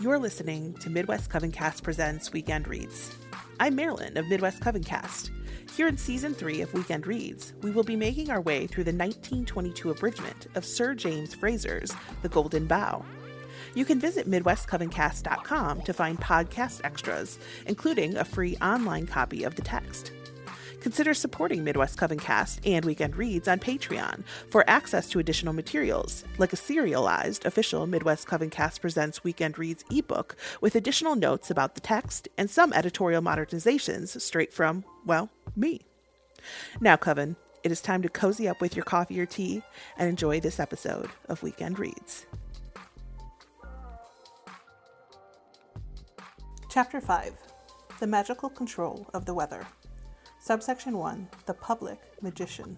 You're listening to Midwest Coven Cast Presents Weekend Reads. I'm Marilyn of Midwest Coven Cast. Here in Season 3 of Weekend Reads, we will be making our way through the 1922 abridgment of Sir James Frazer's The Golden Bough. You can visit MidwestCovenCast.com to find podcast extras, including a free online copy of the text. Consider supporting Midwest Coven Cast and Weekend Reads on Patreon for access to additional materials, like a serialized official Midwest Coven Cast Presents Weekend Reads ebook with additional notes about the text and some editorial modernizations straight from, well, me. Now, Coven, it is time to cozy up with your coffee or tea and enjoy this episode of Weekend Reads. Chapter 5. The Magical Control of the Weather. Subsection 1. The Public Magician.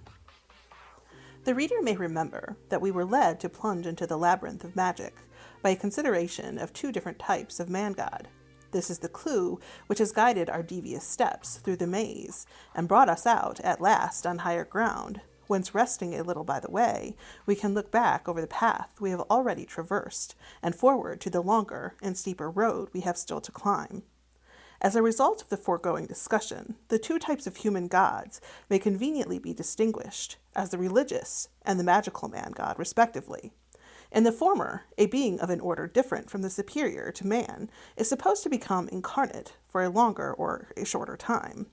The reader may remember that we were led to plunge into the labyrinth of magic by a consideration of two different types of man-god. This is the clue which has guided our devious steps through the maze and brought us out at last on higher ground, whence, resting a little by the way, we can look back over the path we have already traversed and forward to the longer and steeper road we have still to climb. As a result of the foregoing discussion, the two types of human gods may conveniently be distinguished as the religious and the magical man-god, respectively. In the former, a being of an order different from the superior to man is supposed to become incarnate for a longer or a shorter time,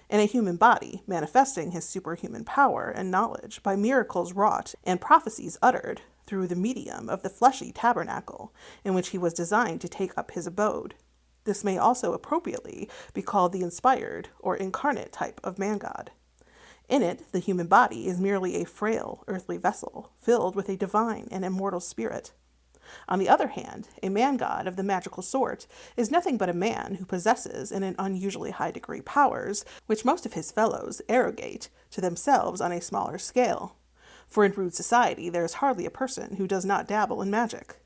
in a human body, manifesting his superhuman power and knowledge by miracles wrought and prophecies uttered through the medium of the fleshy tabernacle in which he was designed to take up his abode. This may also appropriately be called the inspired or incarnate type of man-god. In it, the human body is merely a frail earthly vessel filled with a divine and immortal spirit. On the other hand, a man-god of the magical sort is nothing but a man who possesses in an unusually high degree powers which most of his fellows arrogate to themselves on a smaller scale. For in rude society there is hardly a person who does not dabble in magic.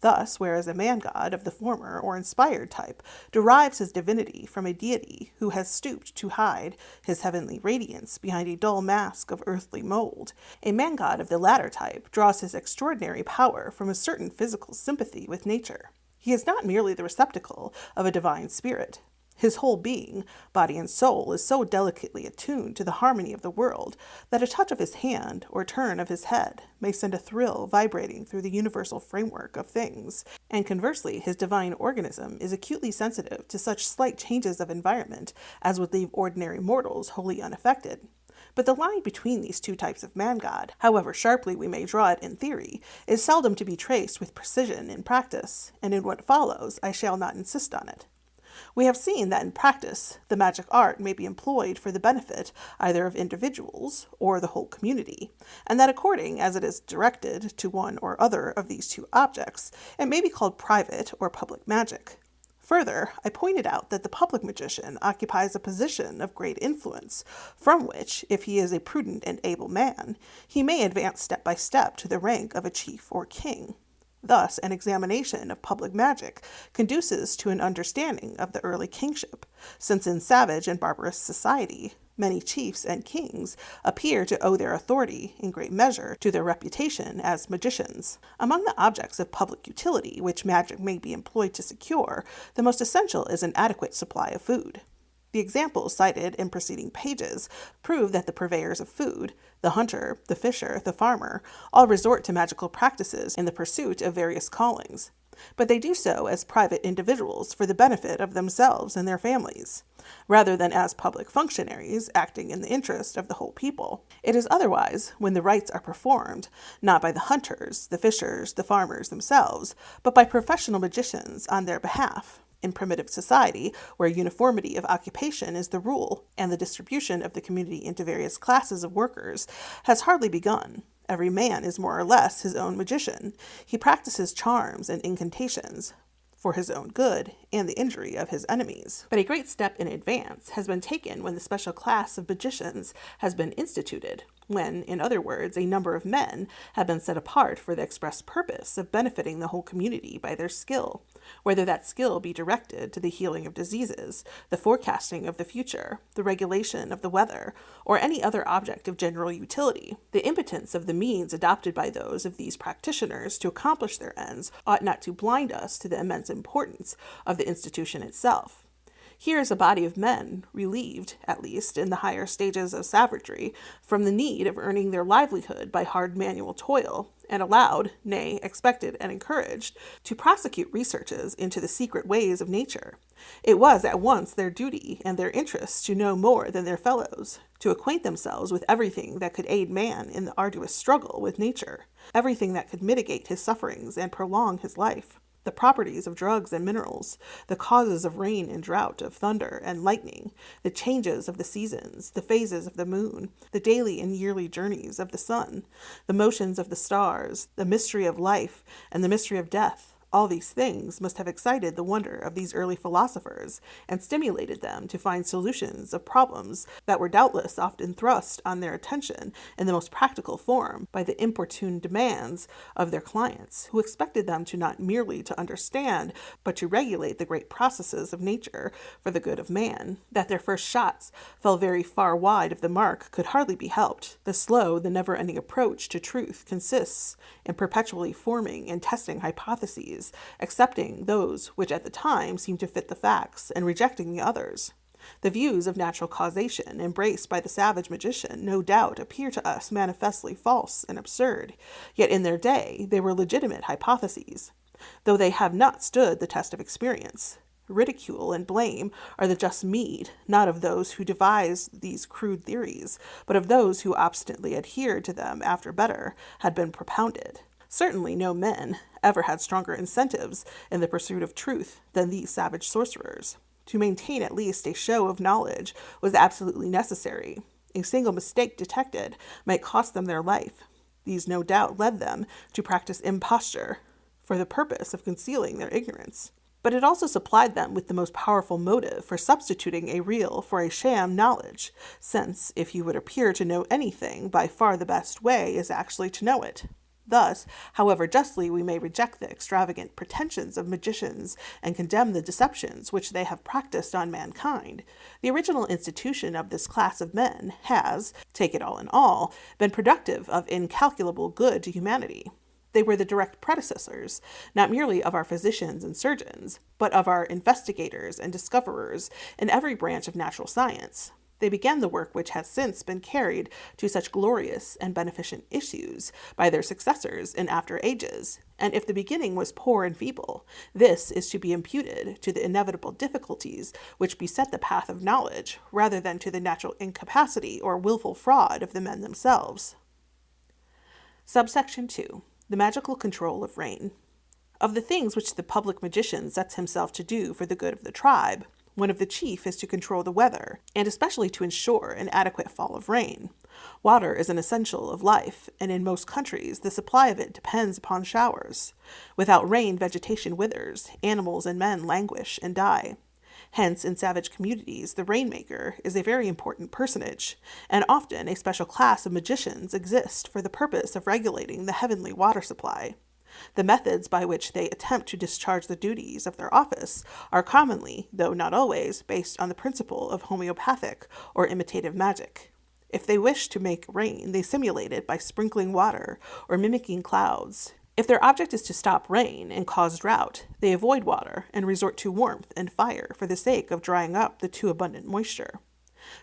Thus, whereas a man-god of the former or inspired type derives his divinity from a deity who has stooped to hide his heavenly radiance behind a dull mask of earthly mold, a man-god of the latter type draws his extraordinary power from a certain physical sympathy with nature. He is not merely the receptacle of a divine spirit. His whole being, body and soul, is so delicately attuned to the harmony of the world that a touch of his hand or turn of his head may send a thrill vibrating through the universal framework of things, and conversely, his divine organism is acutely sensitive to such slight changes of environment as would leave ordinary mortals wholly unaffected. But the line between these two types of man-god, however sharply we may draw it in theory, is seldom to be traced with precision in practice, and in what follows I shall not insist on it. We have seen that in practice, the magic art may be employed for the benefit either of individuals or the whole community, and that according as it is directed to one or other of these two objects, it may be called private or public magic. Further, I pointed out that the public magician occupies a position of great influence, from which, if he is a prudent and able man, he may advance step by step to the rank of a chief or king. Thus, an examination of public magic conduces to an understanding of the early kingship, since in savage and barbarous society, many chiefs and kings appear to owe their authority, in great measure, to their reputation as magicians. Among the objects of public utility which magic may be employed to secure, the most essential is an adequate supply of food. The examples cited in preceding pages prove that the purveyors of food, the hunter, the fisher, the farmer, all resort to magical practices in the pursuit of various callings, but they do so as private individuals for the benefit of themselves and their families, rather than as public functionaries acting in the interest of the whole people. It is otherwise when the rites are performed, not by the hunters, the fishers, the farmers themselves, but by professional magicians on their behalf. In primitive society, where uniformity of occupation is the rule, and the distribution of the community into various classes of workers has hardly begun, every man is more or less his own magician. He practices charms and incantations for his own good and the injury of his enemies. But a great step in advance has been taken when the special class of magicians has been instituted, when, in other words, a number of men have been set apart for the express purpose of benefiting the whole community by their skill, whether that skill be directed to the healing of diseases, the forecasting of the future, the regulation of the weather, or any other object of general utility. The impotence of the means adopted by those of these practitioners to accomplish their ends ought not to blind us to the immense importance of the institution itself. Here is a body of men, relieved, at least, in the higher stages of savagery, from the need of earning their livelihood by hard manual toil, and allowed, nay, expected and encouraged, to prosecute researches into the secret ways of nature. It was at once their duty and their interest to know more than their fellows, to acquaint themselves with everything that could aid man in the arduous struggle with nature, everything that could mitigate his sufferings and prolong his life. The properties of drugs and minerals, the causes of rain and drought, of thunder and lightning, the changes of the seasons, the phases of the moon, the daily and yearly journeys of the sun, the motions of the stars, the mystery of life and the mystery of death, all these things must have excited the wonder of these early philosophers and stimulated them to find solutions of problems that were doubtless often thrust on their attention in the most practical form by the importune demands of their clients, who expected them to not merely to understand, but to regulate the great processes of nature for the good of man. That their first shots fell very far wide of the mark could hardly be helped. The slow, the never-ending approach to truth consists in perpetually forming and testing hypotheses, accepting those which at the time seem to fit the facts and rejecting the others. The views of natural causation embraced by the savage magician no doubt appear to us manifestly false and absurd, yet in their day they were legitimate hypotheses, though they have not stood the test of experience. Ridicule and blame are the just meed, not of those who devised these crude theories, but of those who obstinately adhered to them after better had been propounded. Certainly no men ever had stronger incentives in the pursuit of truth than these savage sorcerers. To maintain at least a show of knowledge was absolutely necessary. A single mistake detected might cost them their life. These no doubt led them to practice imposture for the purpose of concealing their ignorance. But it also supplied them with the most powerful motive for substituting a real for a sham knowledge, since, if you would appear to know anything, by far the best way is actually to know it. Thus, however justly we may reject the extravagant pretensions of magicians and condemn the deceptions which they have practiced on mankind, the original institution of this class of men has, take it all in all, been productive of incalculable good to humanity. They were the direct predecessors, not merely of our physicians and surgeons, but of our investigators and discoverers in every branch of natural science. They began the work which has since been carried to such glorious and beneficent issues by their successors in after ages, and if the beginning was poor and feeble, this is to be imputed to the inevitable difficulties which beset the path of knowledge, rather than to the natural incapacity or willful fraud of the men themselves. Subsection 2. The magical control of rain. Of the things which the public magician sets himself to do for the good of the tribe, one of the chief is to control the weather, and especially to ensure an adequate fall of rain. Water is an essential of life, and in most countries the supply of it depends upon showers. Without rain, vegetation withers, animals and men languish and die. Hence, in savage communities, the Rainmaker is a very important personage, and often a special class of magicians exist for the purpose of regulating the heavenly water supply. The methods by which they attempt to discharge the duties of their office are commonly, though not always, based on the principle of homeopathic or imitative magic. If they wish to make rain, they simulate it by sprinkling water or mimicking clouds. If their object is to stop rain and cause drought, they avoid water and resort to warmth and fire for the sake of drying up the too abundant moisture.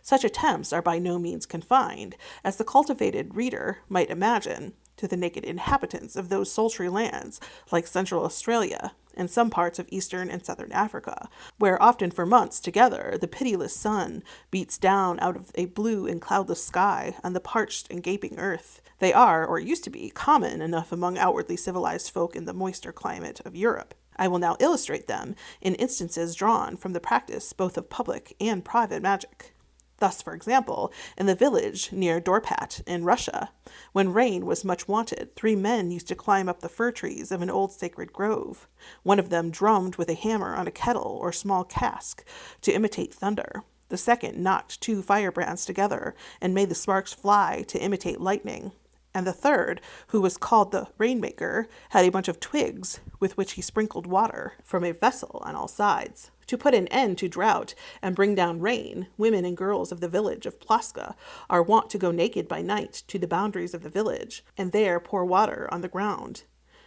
Such attempts are by no means confined, as the cultivated reader might imagine, to the naked inhabitants of those sultry lands, like Central Australia and some parts of Eastern and Southern Africa, where often for months together the pitiless sun beats down out of a blue and cloudless sky on the parched and gaping earth. They are, or used to be, common enough among outwardly civilized folk in the moister climate of Europe. I will now illustrate them in instances drawn from the practice both of public and private magic. Thus, for example, in the village near Dorpat in Russia, when rain was much wanted, 3 men used to climb up the fir trees of an old sacred grove. One of them drummed with a hammer on a kettle or small cask to imitate thunder. The second knocked 2 firebrands together and made the sparks fly to imitate lightning. And the third, who was called the Rainmaker, had a bunch of twigs with which he sprinkled water from a vessel on all sides. To put an end to drought and bring down rain, women and girls of the village of Plaska are wont to go naked by night to the boundaries of the village, and there pour water on the ground.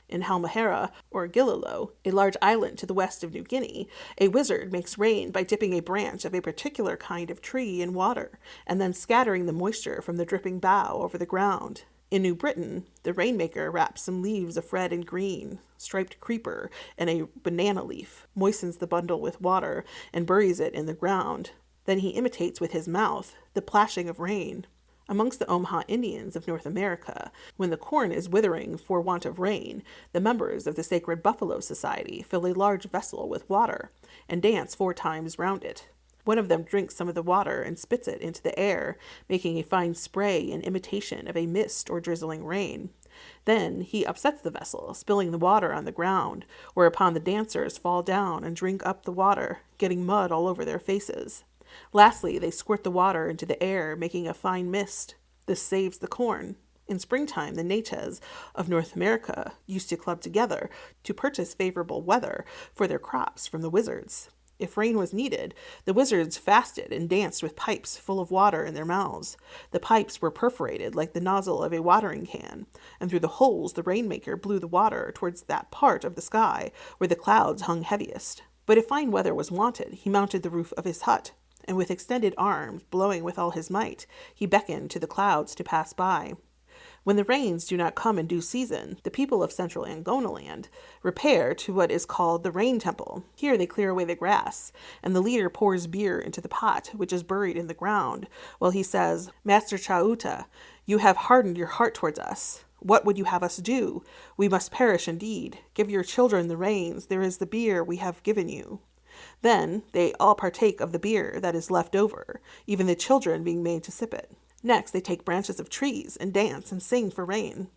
In Halmahera, or Gilolo, a large island to the west of New Guinea, a wizard makes rain by dipping a branch of a particular kind of tree in water, and then scattering the moisture from the dripping bough over the ground. In New Britain, the Rainmaker wraps some leaves of red and green, striped creeper, in a banana leaf, moistens the bundle with water, and buries it in the ground. Then he imitates with his mouth the plashing of rain. Amongst the Omaha Indians of North America, when the corn is withering for want of rain, the members of the Sacred Buffalo Society fill a large vessel with water, and dance 4 times round it. One of them drinks some of the water and spits it into the air, making a fine spray in imitation of a mist or drizzling rain. Then he upsets the vessel, spilling the water on the ground, whereupon the dancers fall down and drink up the water, getting mud all over their faces. Lastly, they squirt the water into the air, making a fine mist. This saves the corn. In springtime, the Natchez of North America used to club together to purchase favorable weather for their crops from the wizards. If rain was needed, the wizards fasted and danced with pipes full of water in their mouths. The pipes were perforated like the nozzle of a watering can, and through the holes the Rainmaker blew the water towards that part of the sky where the clouds hung heaviest. But if fine weather was wanted, he mounted the roof of his hut, and with extended arms, blowing with all his might, he beckoned to the clouds to pass by. When the rains do not come in due season, the people of central Angonaland repair to what is called the Rain Temple. Here they clear away the grass, and the leader pours beer into the pot, which is buried in the ground, while he says, "Master Chauta, you have hardened your heart towards us. What would you have us do? We must perish indeed. Give your children the rains. There is the beer we have given you." Then they all partake of the beer that is left over, even the children being made to sip it. Next they take branches of trees and dance and sing for rain.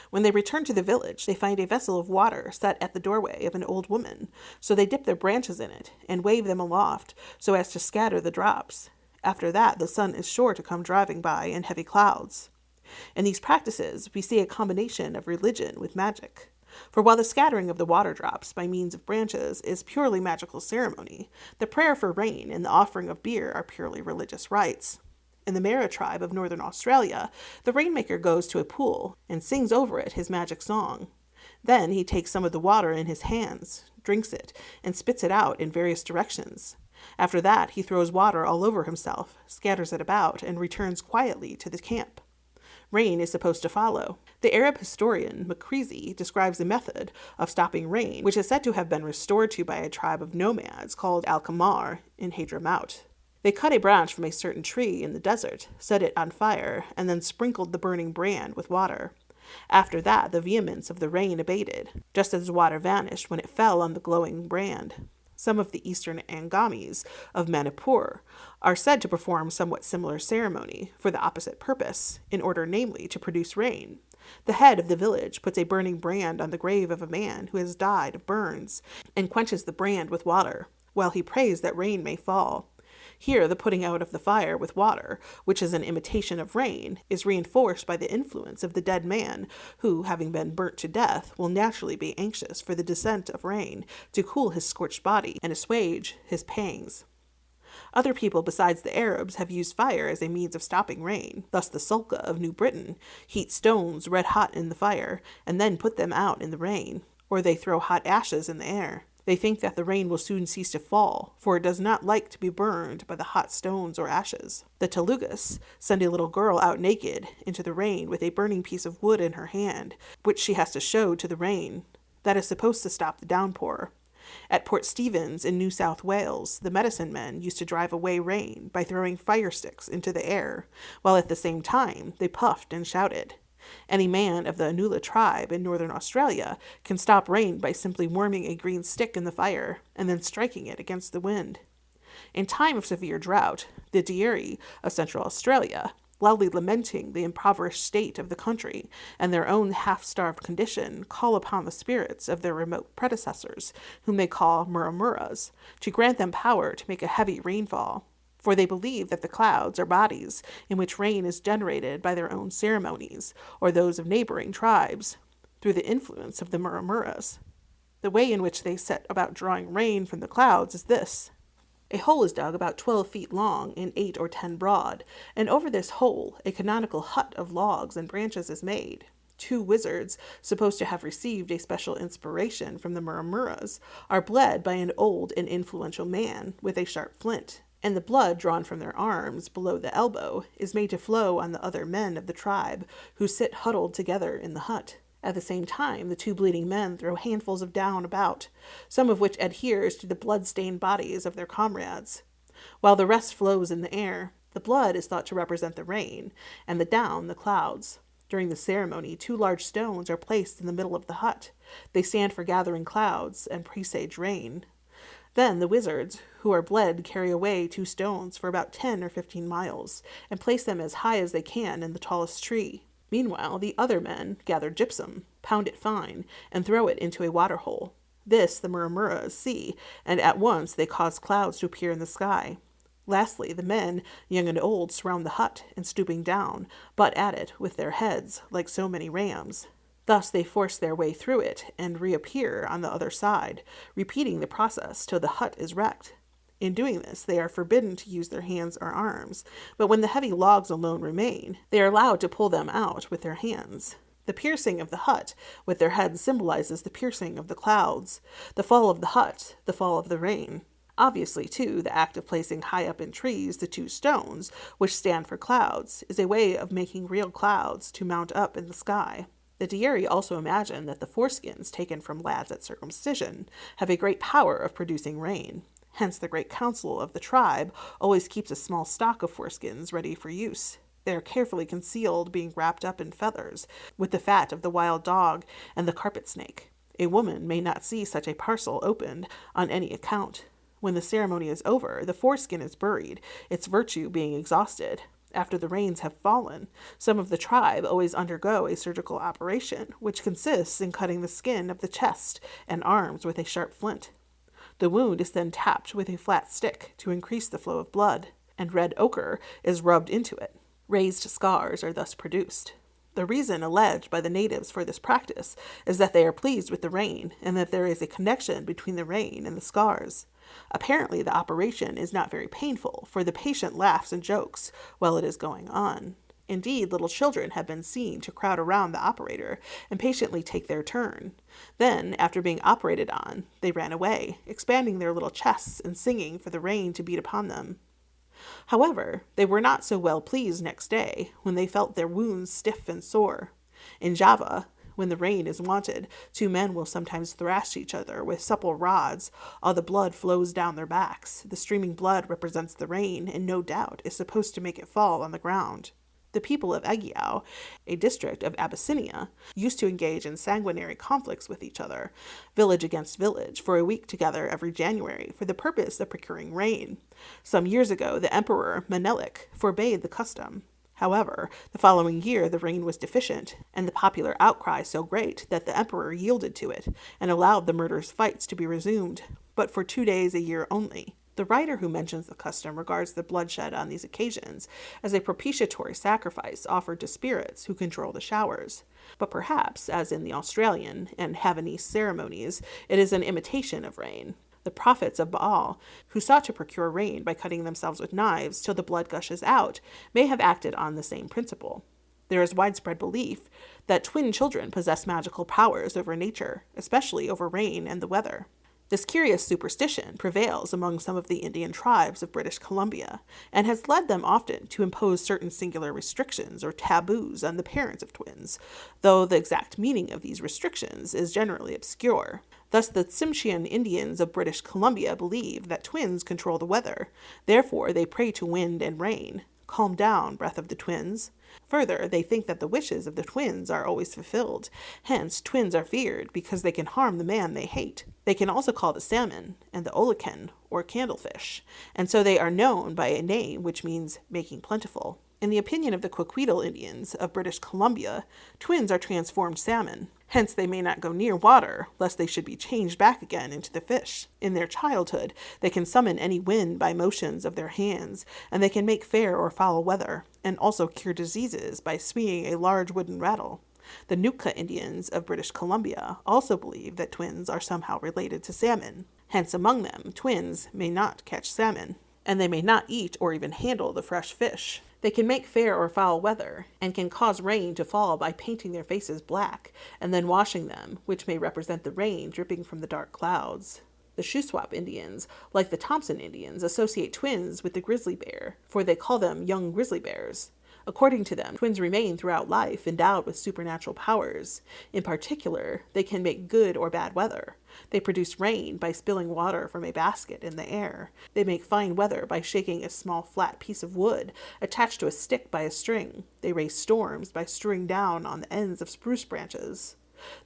When they return to the village, they find a vessel of water set at the doorway of an old woman, so they dip their branches in it and wave them aloft so as to scatter the drops. After that, the sun is sure to come driving by in heavy clouds. In these practices, we see a combination of religion with magic. For while the scattering of the water drops by means of branches is purely magical ceremony, the prayer for rain and the offering of beer are purely religious rites. In the Mara tribe of northern Australia, the Rainmaker goes to a pool and sings over it his magic song. Then he takes some of the water in his hands, drinks it, and spits it out in various directions. After that, he throws water all over himself, scatters it about, and returns quietly to the camp. Rain is supposed to follow. The Arab historian Makrizi describes a method of stopping rain, which is said to have been restored to by a tribe of nomads called Al-Kamar in Hadramaut. They cut a branch from a certain tree in the desert, set it on fire, and then sprinkled the burning brand with water. After that, the vehemence of the rain abated, just as the water vanished when it fell on the glowing brand. Some of the eastern Angamis of Manipur are said to perform somewhat similar ceremony for the opposite purpose, in order namely to produce rain. The head of the village puts a burning brand on the grave of a man who has died of burns, and quenches the brand with water, while he prays that rain may fall. Here, the putting out of the fire with water, which is an imitation of rain, is reinforced by the influence of the dead man, who, having been burnt to death, will naturally be anxious for the descent of rain to cool his scorched body and assuage his pangs. Other people besides the Arabs have used fire as a means of stopping rain. Thus the Sulka of New Britain heat stones red hot in the fire, and then put them out in the rain, or they throw hot ashes in the air. They think that the rain will soon cease to fall, for it does not like to be burned by the hot stones or ashes. The Telugus send a little girl out naked into the rain with a burning piece of wood in her hand, which she has to show to the rain. That is supposed to stop the downpour. At Port Stephens in New South Wales, the medicine men used to drive away rain by throwing fire sticks into the air, while at the same time they puffed and shouted. Any man of the Anula tribe in northern Australia can stop rain by simply warming a green stick in the fire and then striking it against the wind. In time of severe drought, the Dieri of Central Australia, loudly lamenting the impoverished state of the country and their own half-starved condition, call upon the spirits of their remote predecessors, whom they call Muramuras, to grant them power to make a heavy rainfall. for they believe that the clouds are bodies in which rain is generated by their own ceremonies, or those of neighboring tribes, through the influence of the Muramuras. The way in which they set about drawing rain from the clouds is this. A hole is dug about 12 feet long and 8 or 10 broad, and over this hole a canonical hut of logs and branches is made. 2 wizards, supposed to have received a special inspiration from the Muramuras, are bled by an old and influential man with a sharp flint, and the blood drawn from their arms below the elbow is made to flow on the other men of the tribe, who sit huddled together in the hut. At the same time, the 2 bleeding men throw handfuls of down about, some of which adheres to the blood-stained bodies of their comrades, while the rest flows in the air. The blood is thought to represent the rain, and the down the clouds. During the ceremony, 2 large stones are placed in the middle of the hut. They stand for gathering clouds and presage rain. Then the wizards, who are bled, carry away 2 stones for about 10 or 15 miles, and place them as high as they can in the tallest tree. Meanwhile, the other men gather gypsum, pound it fine, and throw it into a water hole. This the Muramuras see, and at once they cause clouds to appear in the sky. Lastly, the men, young and old, surround the hut, and stooping down, butt at it with their heads, like so many rams. Thus they force their way through it, and reappear on the other side, repeating the process till the hut is wrecked. In doing this, they are forbidden to use their hands or arms, but when the heavy logs alone remain, they are allowed to pull them out with their hands. The piercing of the hut with their heads symbolizes the piercing of the clouds, the fall of the hut, the fall of the rain. Obviously, too, the act of placing high up in trees the 2 stones, which stand for clouds, is a way of making real clouds to mount up in the sky. The Dieri also imagine that the foreskins taken from lads at circumcision have a great power of producing rain. Hence, the great council of the tribe always keeps a small stock of foreskins ready for use. They are carefully concealed, being wrapped up in feathers, with the fat of the wild dog and the carpet snake. A woman may not see such a parcel opened on any account. When the ceremony is over, the foreskin is buried, its virtue being exhausted. After the rains have fallen, some of the tribe always undergo a surgical operation, which consists in cutting the skin of the chest and arms with a sharp flint. The wound is then tapped with a flat stick to increase the flow of blood, and red ochre is rubbed into it. Raised scars are thus produced. The reason alleged by the natives for this practice is that they are pleased with the rain, and that there is a connection between the rain and the scars. Apparently, the operation is not very painful, for the patient laughs and jokes while it is going on. Indeed, little children have been seen to crowd around the operator and patiently take their turn. Then, after being operated on, they ran away, expanding their little chests and singing for the rain to beat upon them. However, they were not so well pleased next day, when they felt their wounds stiff and sore. In Java, when the rain is wanted, 2 men will sometimes thrash each other with supple rods. All the blood flows down their backs. The streaming blood represents the rain, and no doubt is supposed to make it fall on the ground. The people of Egeo, a district of Abyssinia, used to engage in sanguinary conflicts with each other, village against village, for a week together every January, for the purpose of procuring rain. Some years ago, the emperor Menelik forbade the custom. However, the following year the rain was deficient, and the popular outcry so great that the emperor yielded to it, and allowed the murderous fights to be resumed, but for 2 days a year only. The writer who mentions the custom regards the bloodshed on these occasions as a propitiatory sacrifice offered to spirits who control the showers. But perhaps, as in the Australian and Havanese ceremonies, it is an imitation of rain. The prophets of Bough, who sought to procure rain by cutting themselves with knives till the blood gushes out, may have acted on the same principle. There is widespread belief that twin children possess magical powers over nature, especially over rain and the weather. This curious superstition prevails among some of the Indian tribes of British Columbia, and has led them often to impose certain singular restrictions or taboos on the parents of twins, though the exact meaning of these restrictions is generally obscure. Thus, the Tsimshian Indians of British Columbia believe that twins control the weather. Therefore, they pray to wind and rain. Calm down, breath of the twins. Further, they think that the wishes of the twins are always fulfilled. Hence, twins are feared because they can harm the man they hate. They can also call the salmon and the olaken, or candlefish, and so they are known by a name which means making plentiful. In the opinion of the Coquitl Indians of British Columbia, twins are transformed salmon. Hence they may not go near water, lest they should be changed back again into the fish. In their childhood, they can summon any wind by motions of their hands, and they can make fair or foul weather, and also cure diseases by swinging a large wooden rattle. The Nootka Indians of British Columbia also believe that twins are somehow related to salmon. Hence among them, twins may not catch salmon, and they may not eat or even handle the fresh fish. They can make fair or foul weather, and can cause rain to fall by painting their faces black, and then washing them, which may represent the rain dripping from the dark clouds. The Shuswap Indians, like the Thompson Indians, associate twins with the grizzly bear, for they call them young grizzly bears. According to them, twins remain throughout life endowed with supernatural powers. In particular, they can make good or bad weather. They produce rain by spilling water from a basket in the air. They make fine weather by shaking a small flat piece of wood attached to a stick by a string. They raise storms by strewing down on the ends of spruce branches.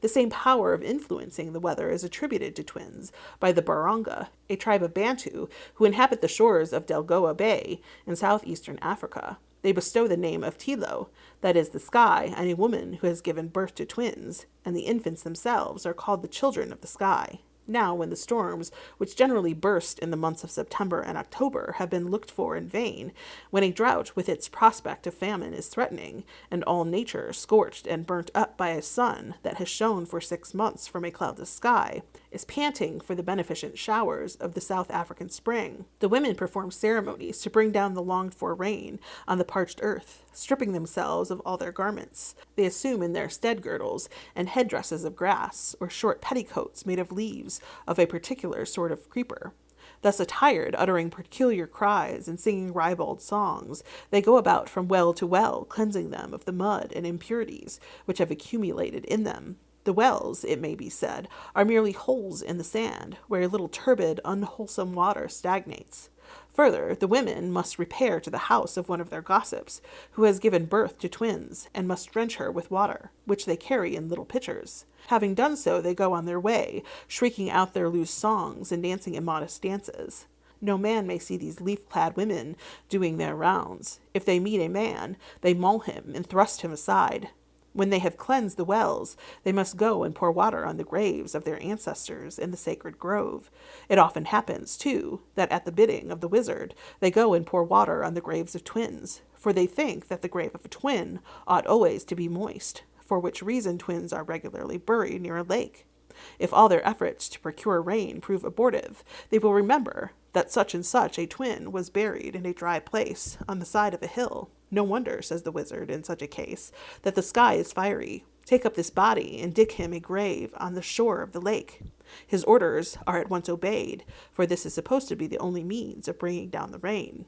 The same power of influencing the weather is attributed to twins by the Baranga, a tribe of Bantu who inhabit the shores of Delgoa Bay in southeastern Africa. They bestow the name of Tilo, that is the sky, on a woman who has given birth to twins, and the infants themselves are called the children of the sky. Now, when the storms, which generally burst in the months of September and October, have been looked for in vain, when a drought with its prospect of famine is threatening, and all nature scorched and burnt up by a sun that has shone for 6 months from a cloudless sky, is panting for the beneficent showers of the South African spring, the women perform ceremonies to bring down the longed-for rain on the parched earth, stripping themselves of all their garments. They assume in their stead girdles and headdresses of grass, or short petticoats made of leaves of a particular sort of creeper. Thus attired, uttering peculiar cries and singing ribald songs, they go about from well to well, cleansing them of the mud and impurities which have accumulated in them. The wells, it may be said, are merely holes in the sand, where a little turbid, unwholesome water stagnates. Further, the women must repair to the house of one of their gossips, who has given birth to twins, and must drench her with water, which they carry in little pitchers. Having done so, they go on their way, shrieking out their loose songs and dancing immodest dances. No man may see these leaf-clad women doing their rounds. If they meet a man, they maul him and thrust him aside. When they have cleansed the wells, they must go and pour water on the graves of their ancestors in the sacred grove. It often happens, too, that at the bidding of the wizard, they go and pour water on the graves of twins, for they think that the grave of a twin ought always to be moist, for which reason twins are regularly buried near a lake. If all their efforts to procure rain prove abortive, they will remember that such and such a twin was buried in a dry place on the side of a hill. No wonder, says the wizard, in such a case, that the sky is fiery. Take up this body and dig him a grave on the shore of the lake. His orders are at once obeyed, for this is supposed to be the only means of bringing down the rain.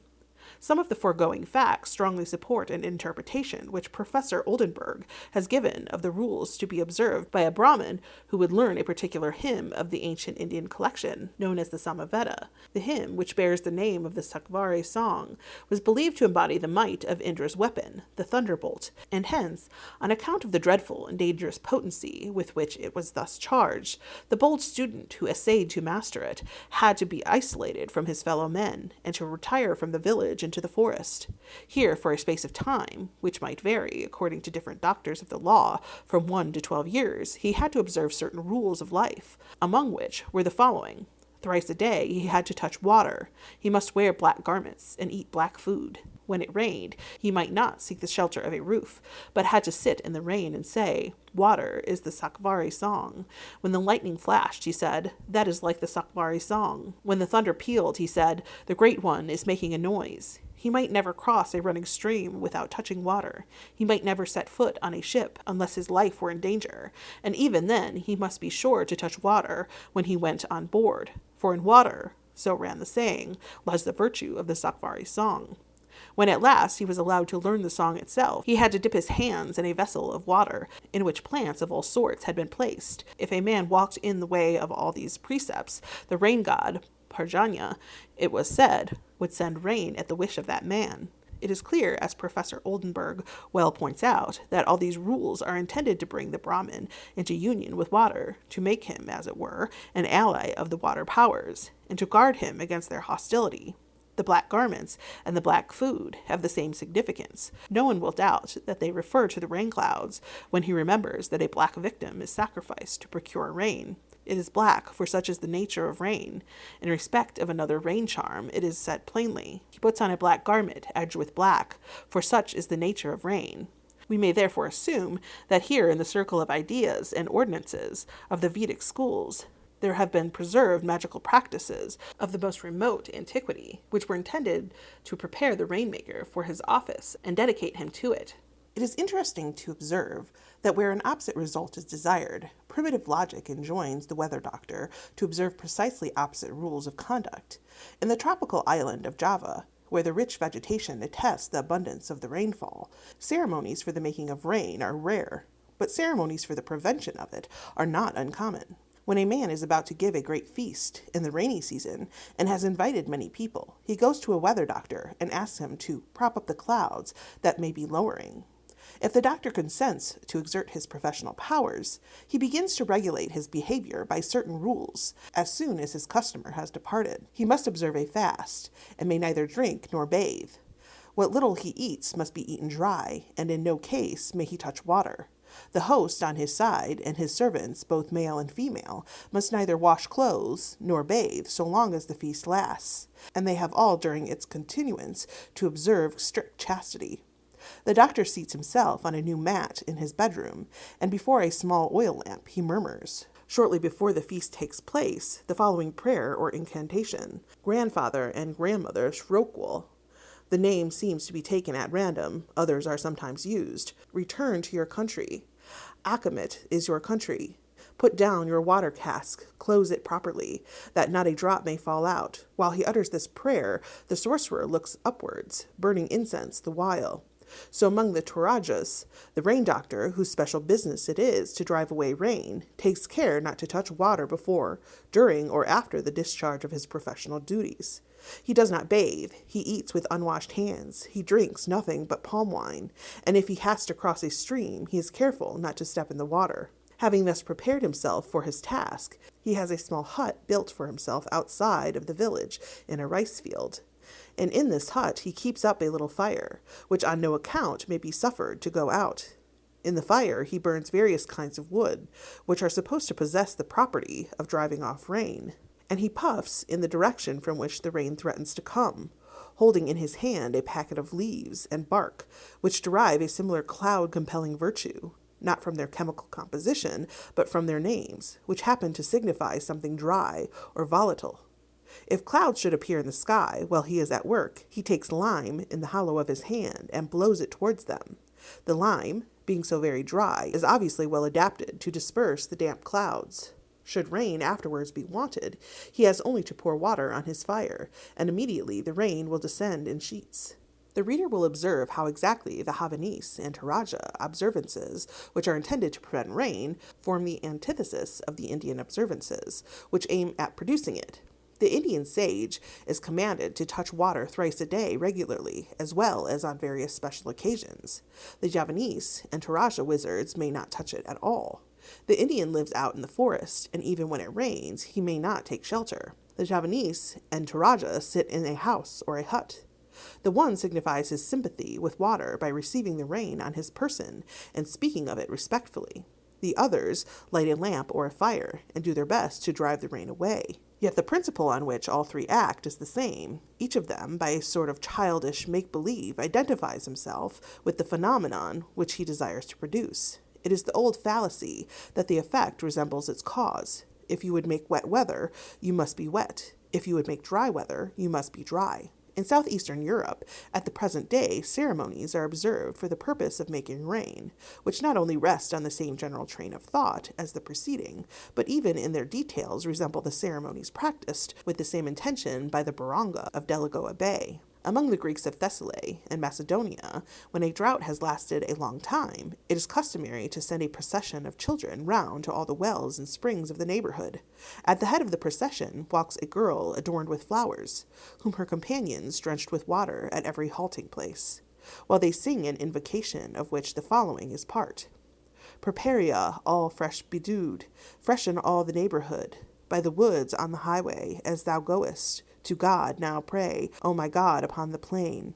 Some of the foregoing facts strongly support an interpretation which Professor Oldenburg has given of the rules to be observed by a Brahmin who would learn a particular hymn of the ancient Indian collection, known as the Samaveda. The hymn, which bears the name of the Sakvari song, was believed to embody the might of Indra's weapon, the thunderbolt, and hence, on account of the dreadful and dangerous potency with which it was thus charged, the bold student who essayed to master it had to be isolated from his fellow men, and to retire from the village into the forest. Here, for a space of time, which might vary, according to different doctors of the law, from 1 to 12 years, he had to observe certain rules of life, among which were the following. Thrice a day he had to touch water. He must wear black garments and eat black food. When it rained, he might not seek the shelter of a roof, but had to sit in the rain and say, "Water is the Sakvari song." When the lightning flashed, he said, "That is like the Sakvari song." When the thunder pealed, he said, "The Great One is making a noise." He might never cross a running stream without touching water. He might never set foot on a ship unless his life were in danger, and even then he must be sure to touch water when he went on board. For in water, so ran the saying, lies the virtue of the Sakvari song. When at last he was allowed to learn the song itself, he had to dip his hands in a vessel of water, in which plants of all sorts had been placed. If a man walked in the way of all these precepts, the rain god, Parjanya, it was said, would send rain at the wish of that man. It is clear, as Professor Oldenburg well points out, that all these rules are intended to bring the Brahmin into union with water, to make him, as it were, an ally of the water powers, and to guard him against their hostility. The black garments and the black food have the same significance. No one will doubt that they refer to the rain clouds when he remembers that a black victim is sacrificed to procure rain. It is black, for such is the nature of rain. In respect of another rain charm, it is said plainly, he puts on a black garment, edged with black, for such is the nature of rain. We may therefore assume that here in the circle of ideas and ordinances of the Vedic schools, there have been preserved magical practices of the most remote antiquity, which were intended to prepare the Rainmaker for his office and dedicate him to it. It is interesting to observe that where an opposite result is desired, primitive logic enjoins the weather doctor to observe precisely opposite rules of conduct. In the tropical island of Java, where the rich vegetation attests the abundance of the rainfall, ceremonies for the making of rain are rare, but ceremonies for the prevention of it are not uncommon. When a man is about to give a great feast in the rainy season and has invited many people, he goes to a weather doctor and asks him to prop up the clouds that may be lowering. If the doctor consents to exert his professional powers, he begins to regulate his behavior by certain rules. As soon as his customer has departed, he must observe a fast, and may neither drink nor bathe. What little he eats must be eaten dry, and in no case may he touch water. The host on his side, and his servants, both male and female, must neither wash clothes nor bathe so long as the feast lasts, and they have all during its continuance to observe strict chastity. The doctor seats himself on a new mat in his bedroom, and before a small oil lamp he murmurs, shortly before the feast takes place, the following prayer or incantation: Grandfather and Grandmother Shrokwal. The name seems to be taken at random, others are sometimes used. Return to your country. Akamit is your country. Put down your water cask, close it properly, that not a drop may fall out. While he utters this prayer, the sorcerer looks upwards, burning incense the while. So among the Terrajas, the rain doctor, whose special business it is to drive away rain, takes care not to touch water before, during, or after the discharge of his professional duties. He does not bathe, he eats with unwashed hands, he drinks nothing but palm wine, and if he has to cross a stream, he is careful not to step in the water. Having thus prepared himself for his task, he has a small hut built for himself outside of the village in a rice field. And in this hut he keeps up a little fire, which on no account may be suffered to go out. In the fire he burns various kinds of wood, which are supposed to possess the property of driving off rain, and he puffs in the direction from which the rain threatens to come, holding in his hand a packet of leaves and bark, which derive a similar cloud-compelling virtue, not from their chemical composition, but from their names, which happen to signify something dry or volatile. If clouds should appear in the sky while he is at work, he takes lime in the hollow of his hand and blows it towards them. The lime, being so very dry, is obviously well adapted to disperse the damp clouds. Should rain afterwards be wanted, he has only to pour water on his fire, and immediately the rain will descend in sheets. The reader will observe how exactly the Javanese and Terraja observances, which are intended to prevent rain, form the antithesis of the Indian observances, which aim at producing it. The Indian sage is commanded to touch water thrice a day regularly, as well as on various special occasions. The Javanese and Terraja wizards may not touch it at all. The Indian lives out in the forest, and even when it rains, he may not take shelter. The Javanese and Terraja sit in a house or a hut. The one signifies his sympathy with water by receiving the rain on his person and speaking of it respectfully. The others light a lamp or a fire and do their best to drive the rain away. Yet the principle on which all three act is the same. Each of them, by a sort of childish make-believe, identifies himself with the phenomenon which he desires to produce. It is the old fallacy that the effect resembles its cause. If you would make wet weather, you must be wet. If you would make dry weather, you must be dry. In southeastern Europe, at the present day, ceremonies are observed for the purpose of making rain, which not only rest on the same general train of thought as the preceding, but even in their details resemble the ceremonies practiced with the same intention by the Baranga of Delagoa Bay. Among the Greeks of Thessaly and Macedonia, when a drought has lasted a long time, it is customary to send a procession of children round to all the wells and springs of the neighborhood. At the head of the procession walks a girl adorned with flowers, whom her companions drenched with water at every halting place, while they sing an invocation of which the following is part. Preparia, all fresh bedewed, freshen all the neighborhood, by the woods on the highway, as thou goest, To God now pray, O my God, upon the plain.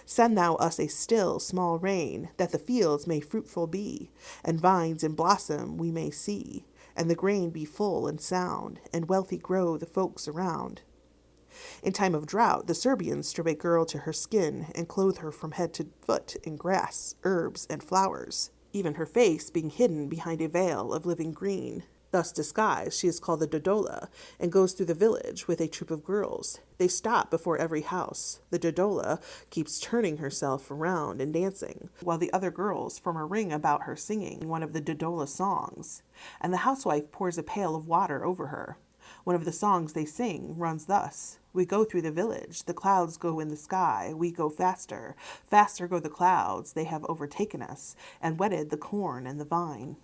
Send thou us a still, small rain, that the fields may fruitful be, and vines in blossom we may see, and the grain be full and sound, and wealthy grow the folks around. In time of drought, the Serbians strip a girl to her skin and clothe her from head to foot in grass, herbs, and flowers, even her face being hidden behind a veil of living green. Thus disguised, she is called the Didola, and goes through the village with a troop of girls. They stop before every house. The Didola keeps turning herself around and dancing, while the other girls form a ring about her singing one of the Didola songs, and the housewife pours a pail of water over her. One of the songs they sing runs thus: We go through the village, the clouds go in the sky, we go faster, faster go the clouds, they have overtaken us, and wetted the corn and the vine.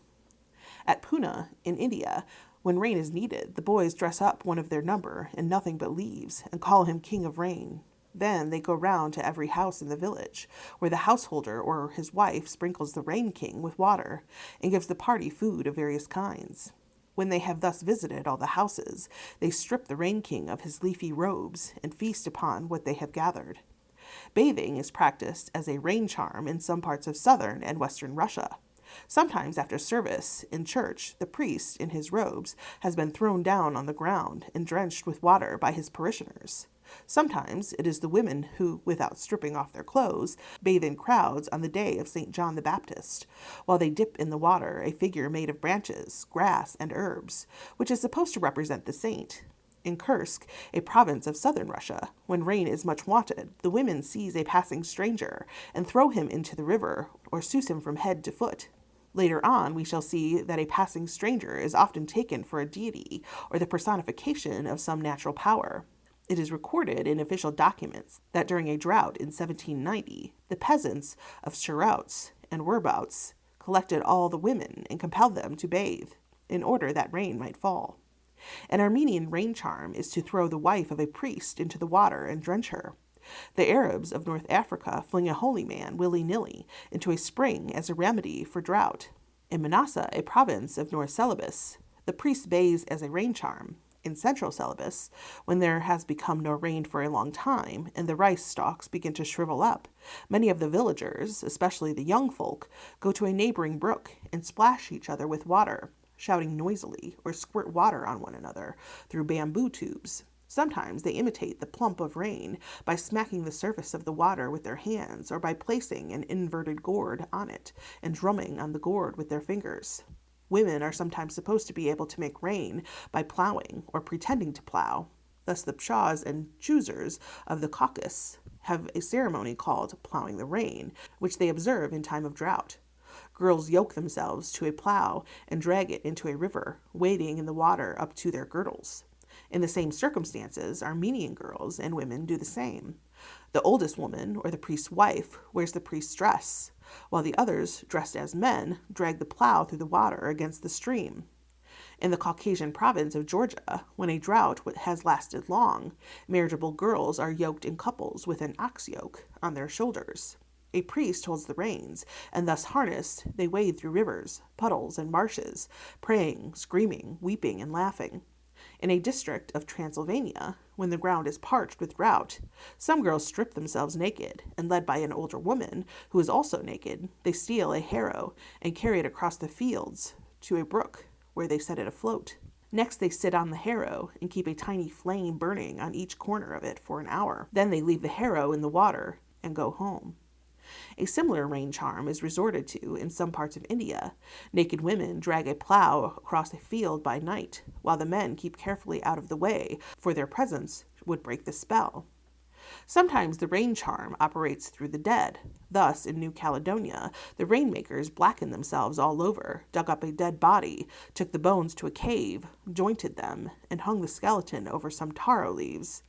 At Pune, in India, when rain is needed, the boys dress up one of their number in nothing but leaves, and call him King of Rain. Then they go round to every house in the village, where the householder or his wife sprinkles the Rain King with water, and gives the party food of various kinds. When they have thus visited all the houses, they strip the Rain King of his leafy robes, and feast upon what they have gathered. Bathing is practiced as a rain charm in some parts of southern and western Russia. Sometimes after service in church, the priest, in his robes, has been thrown down on the ground and drenched with water by his parishioners. Sometimes it is the women who, without stripping off their clothes, bathe in crowds on the day of St. John the Baptist, while they dip in the water a figure made of branches, grass, and herbs, which is supposed to represent the saint. In Kursk, a province of southern Russia, when rain is much wanted, the women seize a passing stranger and throw him into the river or souse him from head to foot. Later on, we shall see that a passing stranger is often taken for a deity or the personification of some natural power. It is recorded in official documents that during a drought in 1790, the peasants of Shurouts and Werbouts collected all the women and compelled them to bathe, in order that rain might fall. An Armenian rain charm is to throw the wife of a priest into the water and drench her. The Arabs of North Africa fling a holy man willy-nilly into a spring as a remedy for drought. In Manasa, a province of North Celebes, the priest bathes as a rain charm. In central Celebes, when there has become no rain for a long time, and the rice stalks begin to shrivel up, many of the villagers, especially the young folk, go to a neighboring brook and splash each other with water, shouting noisily, or squirt water on one another through bamboo tubes. Sometimes they imitate the plump of rain by smacking the surface of the water with their hands, or by placing an inverted gourd on it and drumming on the gourd with their fingers. Women are sometimes supposed to be able to make rain by plowing or pretending to plow. Thus the pshas and choosers of the Caucasus have a ceremony called plowing the rain, which they observe in time of drought. Girls yoke themselves to a plow and drag it into a river, wading in the water up to their girdles. In the same circumstances, Armenian girls and women do the same. The oldest woman, or the priest's wife, wears the priest's dress, while the others, dressed as men, drag the plow through the water against the stream. In the Caucasian province of Georgia, when a drought has lasted long, marriageable girls are yoked in couples with an ox yoke on their shoulders. A priest holds the reins, and thus harnessed, they wade through rivers, puddles, and marshes, praying, screaming, weeping, and laughing. In a district of Transylvania, when the ground is parched with drought, some girls strip themselves naked, and led by an older woman, who is also naked, they steal a harrow and carry it across the fields to a brook, where they set it afloat. Next they sit on the harrow and keep a tiny flame burning on each corner of it for an hour. Then they leave the harrow in the water and go home. A similar rain charm is resorted to in some parts of India. Naked women drag a plow across a field by night, while the men keep carefully out of the way, for their presence would break the spell. Sometimes the rain charm operates through the dead. Thus, in New Caledonia, the Rainmakers blackened themselves all over, dug up a dead body, took the bones to a cave, jointed them, and hung the skeleton over some taro leaves.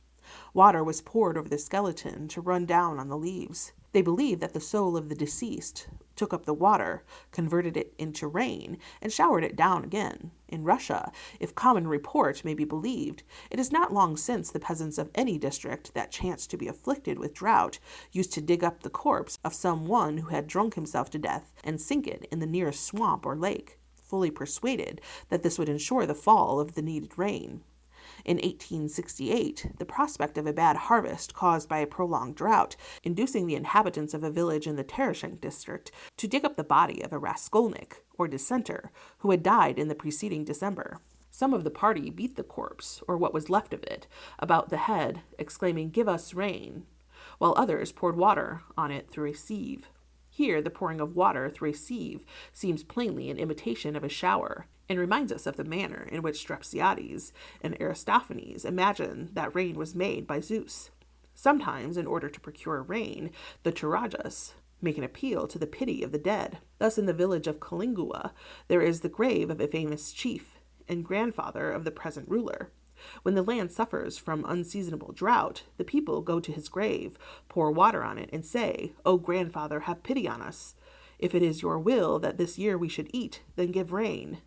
Water was poured over the skeleton to run down on the leaves. They believed that the soul of the deceased took up the water, converted it into rain, and showered it down again. In Russia, if common report may be believed, it is not long since the peasants of any district that chanced to be afflicted with drought used to dig up the corpse of some one who had drunk himself to death and sink it in the nearest swamp or lake, fully persuaded that this would ensure the fall of the needed rain. In 1868, the prospect of a bad harvest caused by a prolonged drought, inducing the inhabitants of a village in the Terrajas district to dig up the body of a raskolnik, or dissenter, who had died in the preceding December. Some of the party beat the corpse, or what was left of it, about the head, exclaiming, "Give us rain," while others poured water on it through a sieve. Here, the pouring of water through a sieve seems plainly an imitation of a shower, and reminds us of the manner in which Strepsiades and Aristophanes imagined that rain was made by Zeus. Sometimes, in order to procure rain, the Terrajas make an appeal to the pity of the dead. Thus, in the village of Kalingua, there is the grave of a famous chief and grandfather of the present ruler. When the land suffers from unseasonable drought, the people go to his grave, pour water on it, and say, "O grandfather, have pity on us. If it is your will that this year we should eat, then give rain."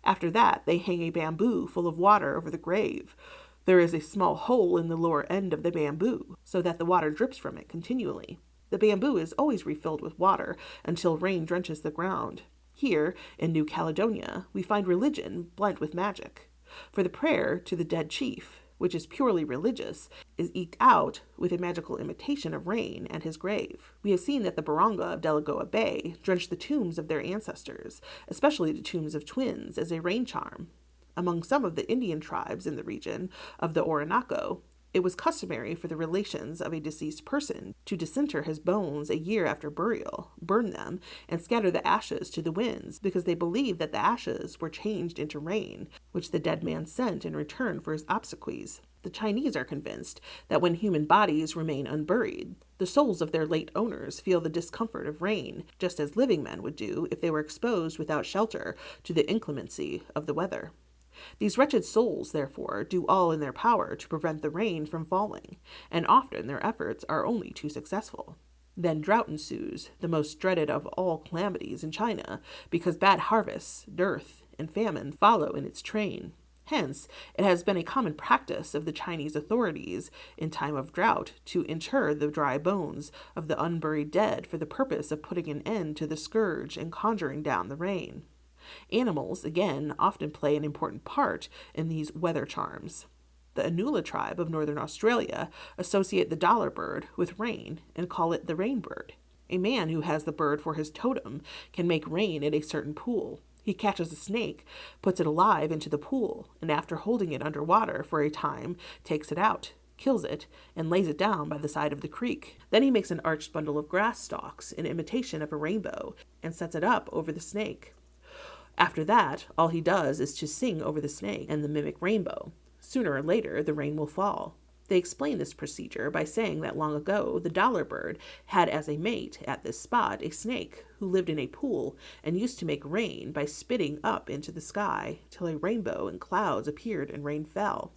After that, they hang a bamboo full of water over the grave. There is a small hole in the lower end of the bamboo, so that the water drips from it continually. The bamboo is always refilled with water until rain drenches the ground. Here, in New Caledonia, we find religion blent with magic. For the prayer to the dead chief, which is purely religious, is eked out with a magical imitation of rain and his grave. We have seen that the Baranga of Delagoa Bay drenched the tombs of their ancestors, especially the tombs of twins, as a rain charm. Among some of the Indian tribes in the region of the Orinoco, it was customary for the relations of a deceased person to disinter his bones a year after burial, burn them, and scatter the ashes to the winds, because they believed that the ashes were changed into rain, which the dead man sent in return for his obsequies. The Chinese are convinced that when human bodies remain unburied, the souls of their late owners feel the discomfort of rain, just as living men would do if they were exposed without shelter to the inclemency of the weather. These wretched souls, therefore, do all in their power to prevent the rain from falling, and often their efforts are only too successful. Then drought ensues, the most dreaded of all calamities in China, because bad harvests, dearth, and famine follow in its train. Hence, it has been a common practice of the Chinese authorities in time of drought to inter the dry bones of the unburied dead for the purpose of putting an end to the scourge and conjuring down the rain. Animals, again, often play an important part in these weather charms. The Anula tribe of northern Australia associate the dollar bird with rain and call it the rain bird. A man who has the bird for his totem can make rain at a certain pool. He catches a snake, puts it alive into the pool, and after holding it under water for a time, takes it out, kills it, and lays it down by the side of the creek. Then he makes an arched bundle of grass stalks in imitation of a rainbow and sets it up over the snake. After that, all he does is to sing over the snake and the mimic rainbow. Sooner or later, the rain will fall. They explain this procedure by saying that long ago, the dollar bird had as a mate at this spot a snake who lived in a pool and used to make rain by spitting up into the sky till a rainbow and clouds appeared and rain fell.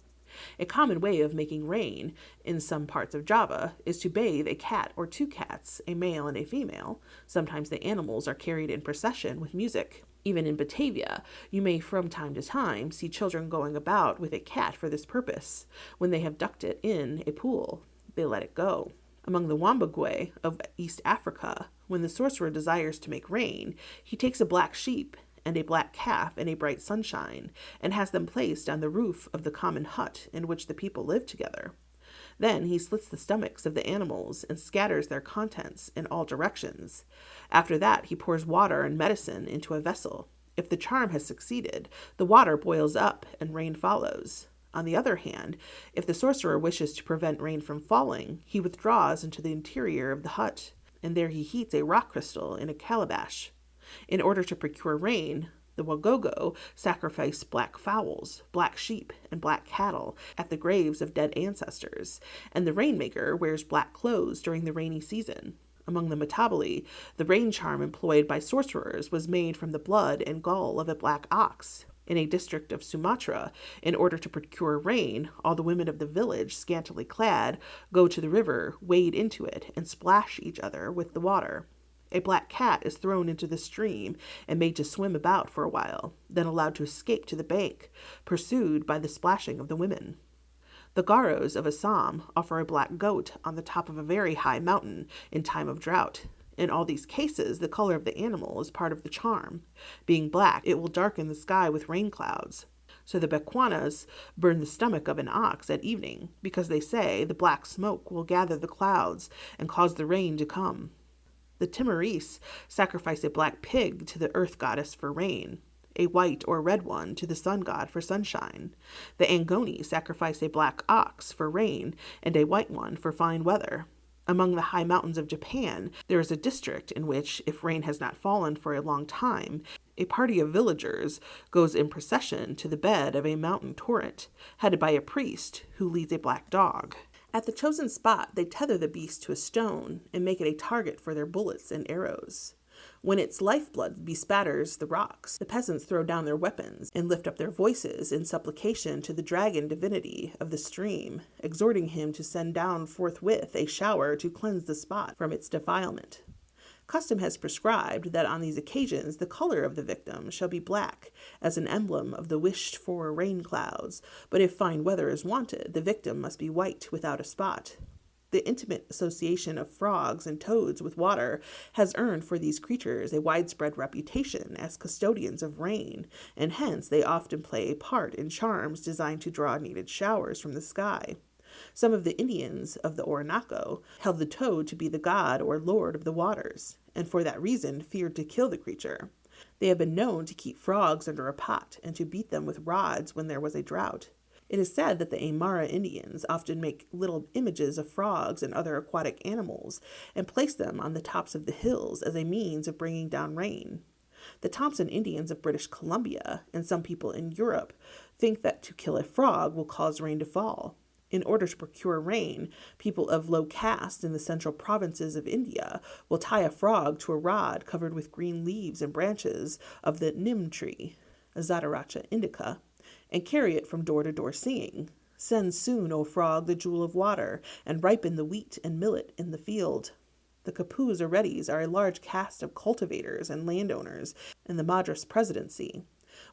A common way of making rain in some parts of Java is to bathe a cat or two cats, a male and a female. Sometimes the animals are carried in procession with music. Even in Batavia, you may from time to time see children going about with a cat for this purpose. When they have ducked it in a pool, they let it go. Among the Wambagwe of East Africa, when the sorcerer desires to make rain, he takes a black sheep and a black calf in a bright sunshine, and has them placed on the roof of the common hut in which the people live together. Then he slits the stomachs of the animals and scatters their contents in all directions. After that, he pours water and medicine into a vessel. If the charm has succeeded, the water boils up and rain follows. On the other hand, if the sorcerer wishes to prevent rain from falling, he withdraws into the interior of the hut, and there he heats a rock crystal in a calabash. In order to procure rain, the Wagogo sacrifice black fowls, black sheep, and black cattle at the graves of dead ancestors, and the Rainmaker wears black clothes during the rainy season. Among the Matabele, the rain charm employed by sorcerers was made from the blood and gall of a black ox. In a district of Sumatra, in order to procure rain, all the women of the village, scantily clad, go to the river, wade into it, and splash each other with the water. A black cat is thrown into the stream and made to swim about for a while, then allowed to escape to the bank, pursued by the splashing of the women. The Garos of Assam offer a black goat on the top of a very high mountain in time of drought. In all these cases, the color of the animal is part of the charm. Being black, it will darken the sky with rain clouds. So the Bechuanas burn the stomach of an ox at evening, because they say the black smoke will gather the clouds and cause the rain to come. The Timorese sacrifice a black pig to the earth goddess for rain, a white or red one to the sun god for sunshine. The Angoni sacrifice a black ox for rain and a white one for fine weather. Among the high mountains of Japan, there is a district in which, if rain has not fallen for a long time, a party of villagers goes in procession to the bed of a mountain torrent, headed by a priest who leads a black dog. At the chosen spot, they tether the beast to a stone and make it a target for their bullets and arrows. When its lifeblood bespatters the rocks, the peasants throw down their weapons and lift up their voices in supplication to the dragon divinity of the stream, exhorting him to send down forthwith a shower to cleanse the spot from its defilement. Custom has prescribed that on these occasions the color of the victim shall be black, as an emblem of the wished-for rain clouds, but if fine weather is wanted, the victim must be white without a spot. The intimate association of frogs and toads with water has earned for these creatures a widespread reputation as custodians of rain, and hence they often play a part in charms designed to draw needed showers from the sky. Some of the Indians of the Orinoco held the toad to be the god or lord of the waters, and for that reason feared to kill the creature. They have been known to keep frogs under a pot and to beat them with rods when there was a drought. It is said that the Aymara Indians often make little images of frogs and other aquatic animals and place them on the tops of the hills as a means of bringing down rain. The Thompson Indians of British Columbia and some people in Europe think that to kill a frog will cause rain to fall. In order to procure rain, people of low caste in the central provinces of India will tie a frog to a rod covered with green leaves and branches of the neem tree, Zataracha indica, and carry it from door to door singing, "Send soon, O frog, the jewel of water, and ripen the wheat and millet in the field." The Kapuz or Reddys are a large caste of cultivators and landowners in the Madras Presidency.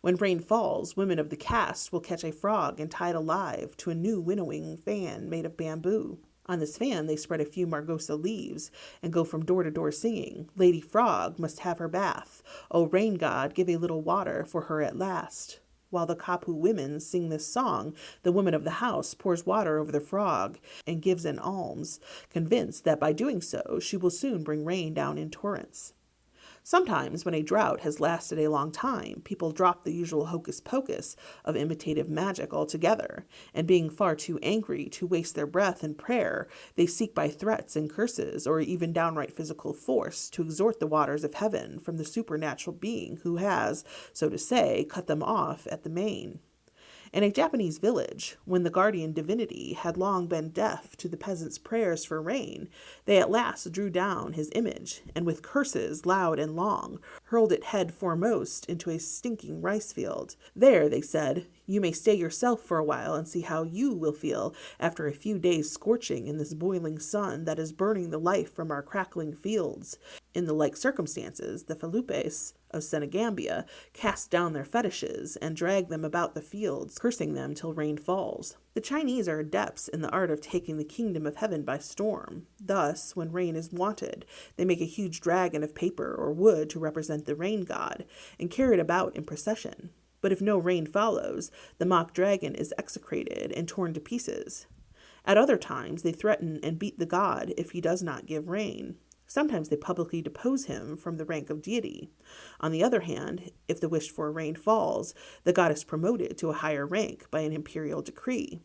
When rain falls, women of the caste will catch a frog and tie it alive to a new winnowing fan made of bamboo. On this fan, they spread a few margosa leaves and go from door to door singing, "Lady Frog must have her bath. O rain god, give a little water for her at last." While the Kapu women sing this song, the woman of the house pours water over the frog and gives an alms, convinced that by doing so she will soon bring rain down in torrents. Sometimes, when a drought has lasted a long time, people drop the usual hocus-pocus of imitative magic altogether, and being far too angry to waste their breath in prayer, they seek by threats and curses, or even downright physical force, to extort the waters of heaven from the supernatural being who has, so to say, cut them off at the main. In a Japanese village, when the guardian divinity had long been deaf to the peasants' prayers for rain, they at last drew down his image, and with curses loud and long, hurled it head foremost into a stinking rice field. "There," they said, "you may stay yourself for a while and see how you will feel after a few days' scorching in this boiling sun that is burning the life from our crackling fields." In the like circumstances, the Falupes of Senegambia cast down their fetishes and drag them about the fields, cursing them till rain falls. The Chinese are adepts in the art of taking the kingdom of heaven by storm. Thus, when rain is wanted, they make a huge dragon of paper or wood to represent the rain god, and carry it about in procession. But if no rain follows, the mock dragon is execrated and torn to pieces. At other times, they threaten and beat the god if he does not give rain. Sometimes they publicly depose him from the rank of deity. On the other hand, if the wished-for rain falls, the god is promoted to a higher rank by an imperial decree.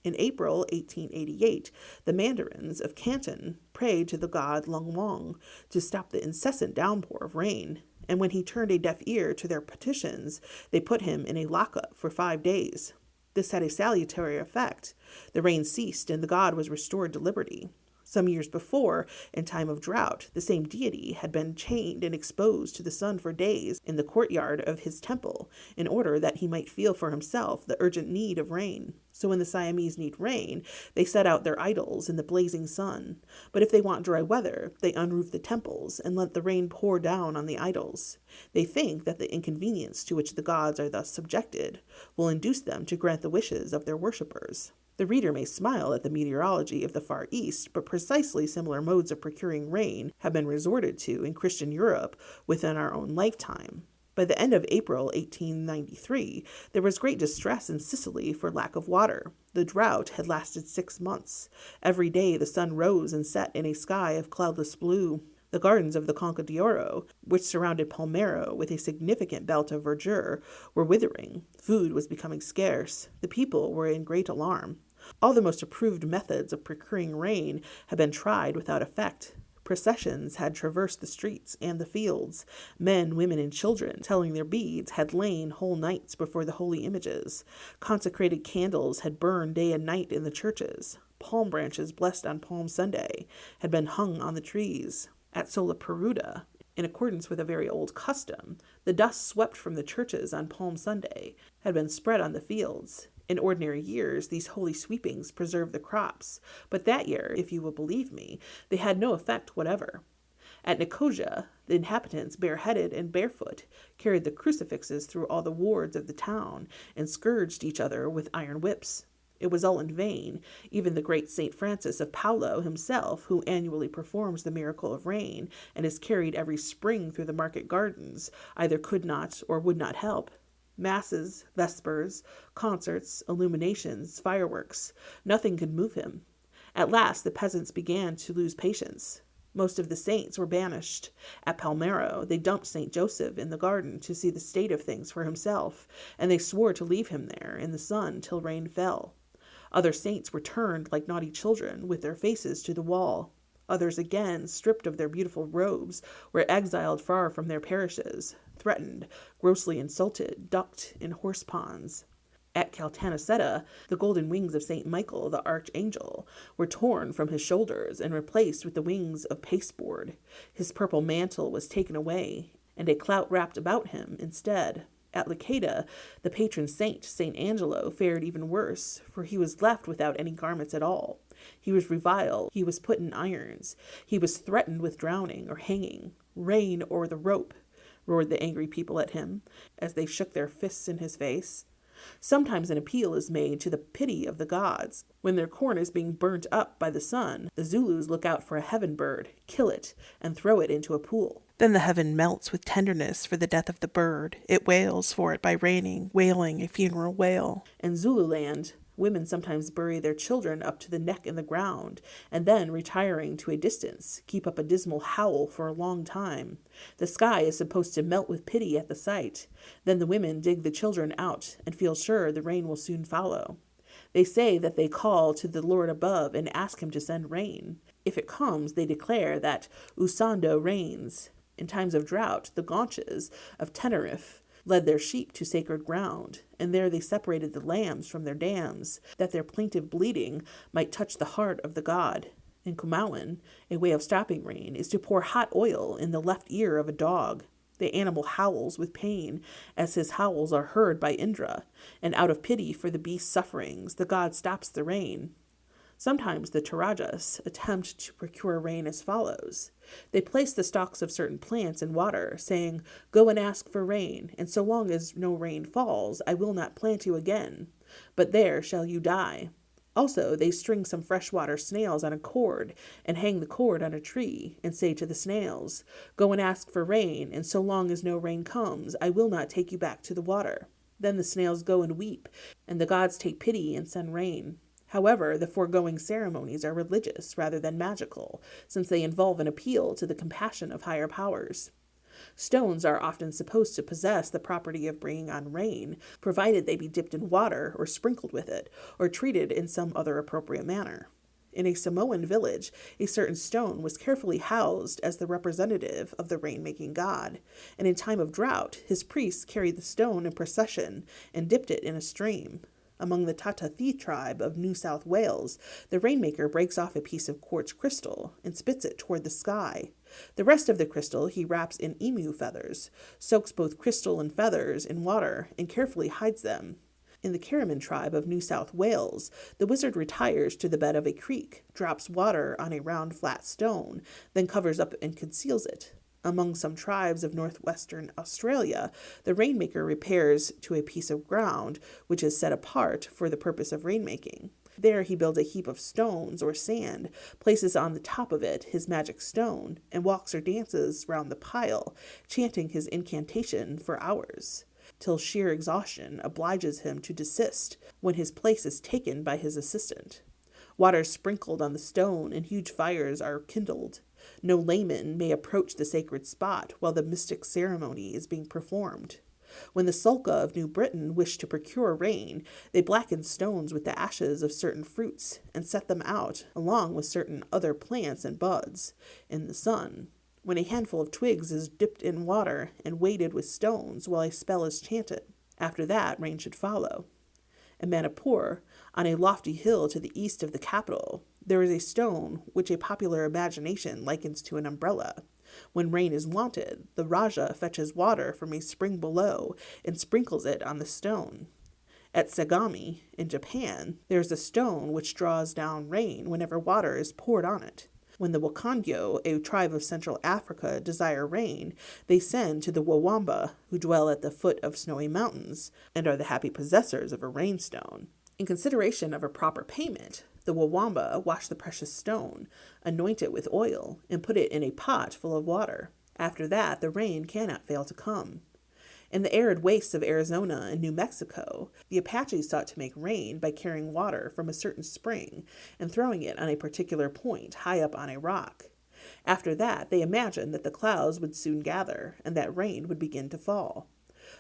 In April 1888, the mandarins of Canton prayed to the god Lung Wong to stop the incessant downpour of rain, and when he turned a deaf ear to their petitions, they put him in a lockup for 5 days. This had a salutary effect. The rain ceased, and the god was restored to liberty. Some years before, in time of drought, the same deity had been chained and exposed to the sun for days in the courtyard of his temple, in order that he might feel for himself the urgent need of rain. So when the Siamese need rain, they set out their idols in the blazing sun. But if they want dry weather, they unroof the temples and let the rain pour down on the idols. They think that the inconvenience to which the gods are thus subjected will induce them to grant the wishes of their worshippers. The reader may smile at the meteorology of the Far East, but precisely similar modes of procuring rain have been resorted to in Christian Europe within our own lifetime. By the end of April 1893, there was great distress in Sicily for lack of water. The drought had lasted 6 months. Every day the sun rose and set in a sky of cloudless blue. The gardens of the Conca d'Oro, which surrounded Palmero with a significant belt of verdure, were withering. Food was becoming scarce. The people were in great alarm. All the most approved methods of procuring rain had been tried without effect. Processions had traversed the streets and the fields. Men, women, and children, telling their beads, had lain whole nights before the holy images. Consecrated candles had burned day and night in the churches. Palm branches blessed on Palm Sunday had been hung on the trees. At Sola Peruda, in accordance with a very old custom, the dust swept from the churches on Palm Sunday had been spread on the fields. In ordinary years, these holy sweepings preserved the crops, but that year, if you will believe me, they had no effect whatever. At Nicosia, the inhabitants, bareheaded and barefoot, carried the crucifixes through all the wards of the town and scourged each other with iron whips. It was all in vain. Even the great St. Francis of Paolo himself, who annually performs the miracle of rain and is carried every spring through the market gardens, either could not or would not help. Masses, vespers, concerts, illuminations, fireworks, nothing could move him. At last the peasants began to lose patience. Most of the saints were banished. At Palmero, they dumped St. Joseph in the garden to see the state of things for himself, and they swore to leave him there in the sun till rain fell. Other saints were turned like naughty children with their faces to the wall. Others again, stripped of their beautiful robes, were exiled far from their parishes, threatened, grossly insulted, ducked in horse ponds. At Caltanissetta, the golden wings of St. Michael, the archangel, were torn from his shoulders and replaced with the wings of pasteboard. His purple mantle was taken away, and a clout wrapped about him instead. At Licata, the patron saint, St. Angelo, fared even worse, for he was left without any garments at all. He was reviled, he was put in irons, he was threatened with drowning or hanging. "Rain or the rope," roared the angry people at him, as they shook their fists in his face. Sometimes an appeal is made to the pity of the gods. When their corn is being burnt up by the sun, the Zulus look out for a heaven bird, kill it, and throw it into a pool. Then the heaven melts with tenderness for the death of the bird. It wails for it by raining, wailing a funeral wail. In Zululand, women sometimes bury their children up to the neck in the ground, and then, retiring to a distance, keep up a dismal howl for a long time. The sky is supposed to melt with pity at the sight. Then the women dig the children out and feel sure the rain will soon follow. They say that they call to the Lord above and ask him to send rain. If it comes, they declare that Usando reigns. In times of drought, the Gaunches of Tenerife led their sheep to sacred ground, and there they separated the lambs from their dams, that their plaintive bleating might touch the heart of the god. In Kumaon, a way of stopping rain is to pour hot oil in the left ear of a dog. The animal howls with pain, as his howls are heard by Indra, and out of pity for the beast's sufferings, the god stops the rain. Sometimes the Terrajas attempt to procure rain as follows. They place the stalks of certain plants in water, saying, "Go and ask for rain, and so long as no rain falls, I will not plant you again, but there shall you die." Also, they string some freshwater snails on a cord, and hang the cord on a tree, and say to the snails, "Go and ask for rain, and so long as no rain comes, I will not take you back to the water." Then the snails go and weep, and the gods take pity and send rain. However, the foregoing ceremonies are religious rather than magical, since they involve an appeal to the compassion of higher powers. Stones are often supposed to possess the property of bringing on rain, provided they be dipped in water or sprinkled with it, or treated in some other appropriate manner. In a Samoan village, a certain stone was carefully housed as the representative of the rain-making god, and in time of drought, his priests carried the stone in procession and dipped it in a stream. Among the Tatathi tribe of New South Wales, the rainmaker breaks off a piece of quartz crystal and spits it toward the sky. The rest of the crystal he wraps in emu feathers, soaks both crystal and feathers in water, and carefully hides them. In the Karaman tribe of New South Wales, the wizard retires to the bed of a creek, drops water on a round flat stone, then covers up and conceals it. Among some tribes of northwestern Australia, the rainmaker repairs to a piece of ground which is set apart for the purpose of rainmaking. There he builds a heap of stones or sand, places on the top of it his magic stone, and walks or dances round the pile, chanting his incantation for hours, till sheer exhaustion obliges him to desist, when his place is taken by his assistant. Water is sprinkled on the stone, and huge fires are kindled. No layman may approach the sacred spot while the mystic ceremony is being performed. When the Sulca of New Britain wish to procure rain, they blacken stones with the ashes of certain fruits, and set them out, along with certain other plants and buds, in the sun. When a handful of twigs is dipped in water and weighted with stones while a spell is chanted, after that rain should follow. In Manipur, on a lofty hill to the east of the capital, there is a stone which a popular imagination likens to an umbrella. When rain is wanted, the Raja fetches water from a spring below and sprinkles it on the stone. At Sagami, in Japan, there is a stone which draws down rain whenever water is poured on it. When the Wakandyo, a tribe of Central Africa, desire rain, they send to the Wawamba, who dwell at the foot of snowy mountains, and are the happy possessors of a rainstone. In consideration of a proper payment, the Wawamba wash the precious stone, anoint it with oil, and put it in a pot full of water. After that, the rain cannot fail to come. In the arid wastes of Arizona and New Mexico, the Apaches sought to make rain by carrying water from a certain spring and throwing it on a particular point high up on a rock. After that, they imagined that the clouds would soon gather and that rain would begin to fall.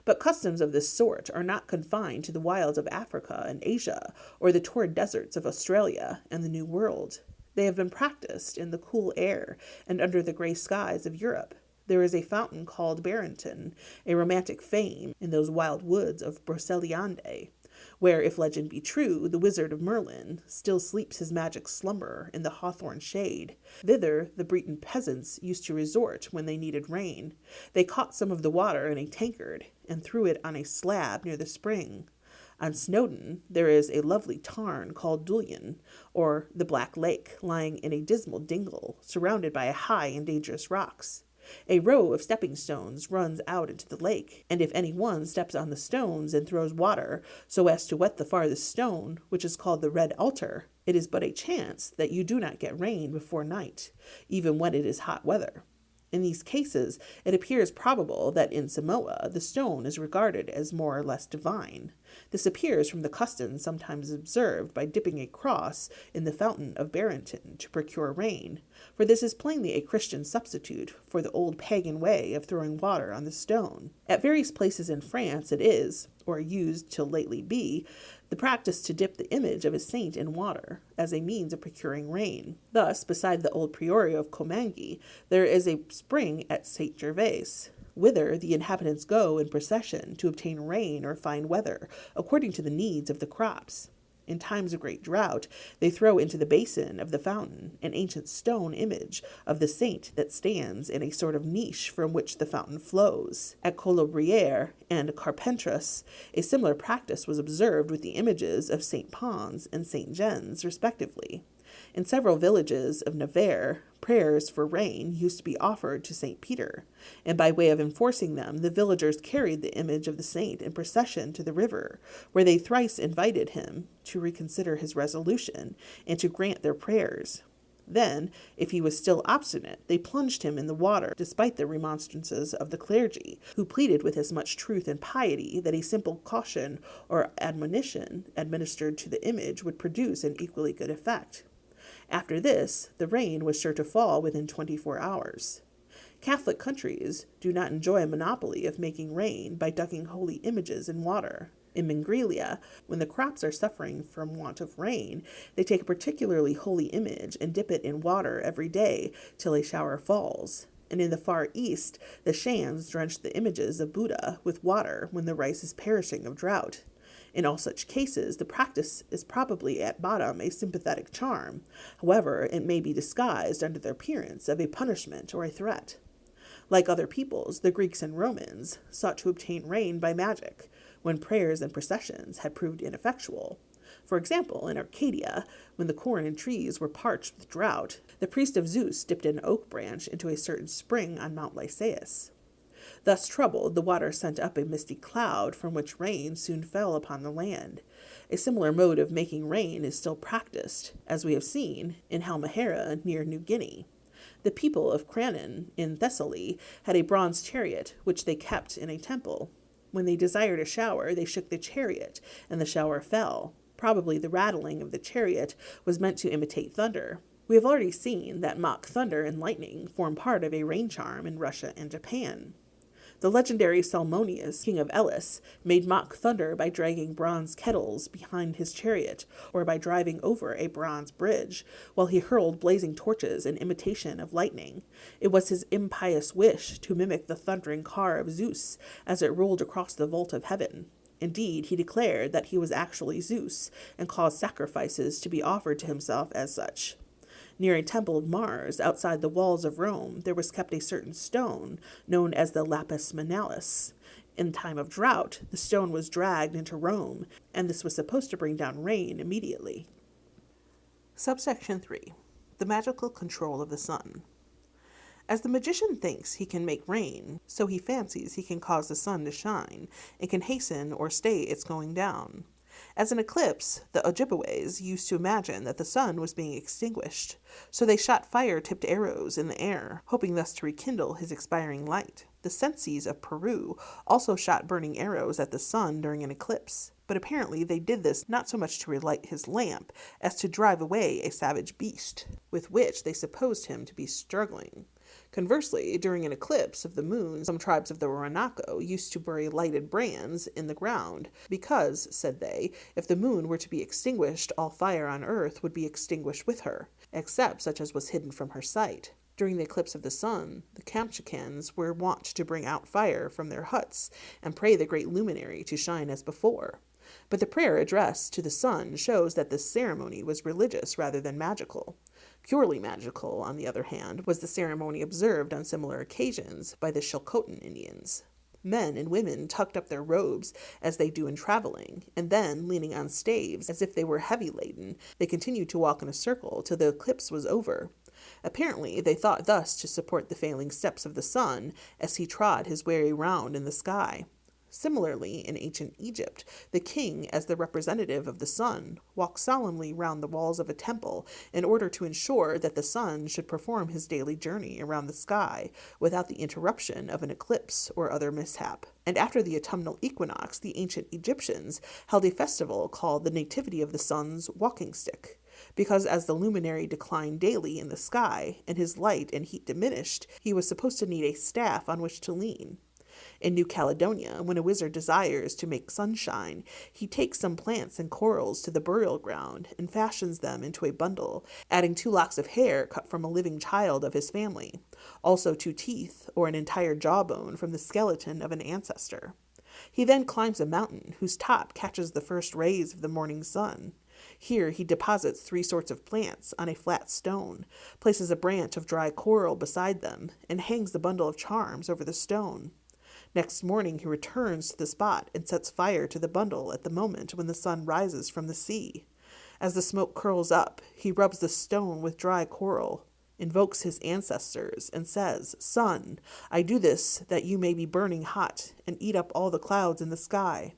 But customs of this sort are not confined to the wilds of Africa and Asia or the torrid deserts of Australia and the New World. They have been practiced in the cool air and under the gray skies of Europe. There is a fountain called Barrington, a romantic fame in those wild woods of Broceliande, where, if legend be true, the wizard of Merlin still sleeps his magic slumber in the hawthorn shade. Thither the Breton peasants used to resort when they needed rain. They caught some of the water in a tankard and threw it on a slab near the spring. On Snowdon there is a lovely tarn called Dullion, or the Black Lake, lying in a dismal dingle, surrounded by high and dangerous rocks. A row of stepping stones runs out into the lake, and if any one steps on the stones and throws water so as to wet the farthest stone, which is called the Red Altar, it is but a chance that you do not get rain before night, even when it is hot weather. In these cases, it appears probable that in Samoa the stone is regarded as more or less divine. This appears from the custom sometimes observed by dipping a cross in the fountain of Barrington to procure rain, for this is plainly a Christian substitute for the old pagan way of throwing water on the stone. At various places in France it is, or used till lately be, the practice to dip the image of a saint in water, as a means of procuring rain. Thus, beside the old priory of Comangi, there is a spring at St. Gervais, whither the inhabitants go in procession to obtain rain or fine weather, according to the needs of the crops. In times of great drought, they throw into the basin of the fountain an ancient stone image of the saint that stands in a sort of niche from which the fountain flows. At Colobrières and Carpentras, a similar practice was observed with the images of St. Pons and St. Gens, respectively. In several villages of Navarre, prayers for rain used to be offered to St. Peter, and by way of enforcing them, the villagers carried the image of the saint in procession to the river, where they thrice invited him to reconsider his resolution and to grant their prayers. Then, if he was still obstinate, they plunged him in the water, despite the remonstrances of the clergy, who pleaded with as much truth and piety that a simple caution or admonition administered to the image would produce an equally good effect. After this, the rain was sure to fall within 24 hours. Catholic countries do not enjoy a monopoly of making rain by ducking holy images in water. In Mingrelia, when the crops are suffering from want of rain, they take a particularly holy image and dip it in water every day till a shower falls. And in the Far East, the Shans drench the images of Buddha with water when the rice is perishing of drought. In all such cases, the practice is probably at bottom a sympathetic charm. However, it may be disguised under the appearance of a punishment or a threat. Like other peoples, the Greeks and Romans sought to obtain rain by magic, when prayers and processions had proved ineffectual. For example, in Arcadia, when the corn and trees were parched with drought, the priest of Zeus dipped an oak branch into a certain spring on Mount Lycaeus. Thus troubled, the water sent up a misty cloud from which rain soon fell upon the land. A similar mode of making rain is still practiced, as we have seen, in Halmahera near New Guinea. The people of Crannon in Thessaly had a bronze chariot which they kept in a temple. When they desired a shower, they shook the chariot, and the shower fell. Probably the rattling of the chariot was meant to imitate thunder. We have already seen that mock thunder and lightning form part of a rain charm in Russia and Japan. The legendary Salmoneus, king of Elis, made mock thunder by dragging bronze kettles behind his chariot, or by driving over a bronze bridge, while he hurled blazing torches in imitation of lightning. It was his impious wish to mimic the thundering car of Zeus as it rolled across the vault of heaven. Indeed, he declared that he was actually Zeus, and caused sacrifices to be offered to himself as such. Near a temple of Mars, outside the walls of Rome, there was kept a certain stone, known as the lapis manalis. In time of drought, the stone was dragged into Rome, and this was supposed to bring down rain immediately. Subsection 3. The magical control of the sun. As the magician thinks he can make rain, so he fancies he can cause the sun to shine, and can hasten or stay its going down. As an eclipse, the Ojibways used to imagine that the sun was being extinguished, so they shot fire-tipped arrows in the air, hoping thus to rekindle his expiring light. The Sensis of Peru also shot burning arrows at the sun during an eclipse, but apparently they did this not so much to relight his lamp as to drive away a savage beast, with which they supposed him to be struggling. Conversely, during an eclipse of the moon, some tribes of the Orinoco used to bury lighted brands in the ground, because, said they, if the moon were to be extinguished, all fire on earth would be extinguished with her, except such as was hidden from her sight. During the eclipse of the sun, the Kamchakans were wont to bring out fire from their huts and pray the great luminary to shine as before. But the prayer addressed to the sun shows that this ceremony was religious rather than magical. Purely magical, on the other hand, was the ceremony observed on similar occasions by the Chilcotin Indians. Men and women tucked up their robes as they do in traveling, and then, leaning on staves as if they were heavy-laden, they continued to walk in a circle till the eclipse was over. Apparently, they thought thus to support the failing steps of the sun as he trod his way round in the sky. Similarly, in ancient Egypt, the king, as the representative of the sun, walked solemnly round the walls of a temple in order to ensure that the sun should perform his daily journey around the sky without the interruption of an eclipse or other mishap. And after the autumnal equinox, the ancient Egyptians held a festival called the Nativity of the Sun's Walking Stick, because as the luminary declined daily in the sky and his light and heat diminished, he was supposed to need a staff on which to lean. In New Caledonia, when a wizard desires to make sunshine, he takes some plants and corals to the burial ground and fashions them into a bundle, adding 2 locks of hair cut from a living child of his family, also 2 teeth or an entire jawbone from the skeleton of an ancestor. He then climbs a mountain whose top catches the first rays of the morning sun. Here he deposits 3 sorts of plants on a flat stone, places a branch of dry coral beside them, and hangs the bundle of charms over the stone. Next morning he returns to the spot and sets fire to the bundle at the moment when the sun rises from the sea. As the smoke curls up, he rubs the stone with dry coral, invokes his ancestors, and says, "Sun, I do this that you may be burning hot and eat up all the clouds in the sky."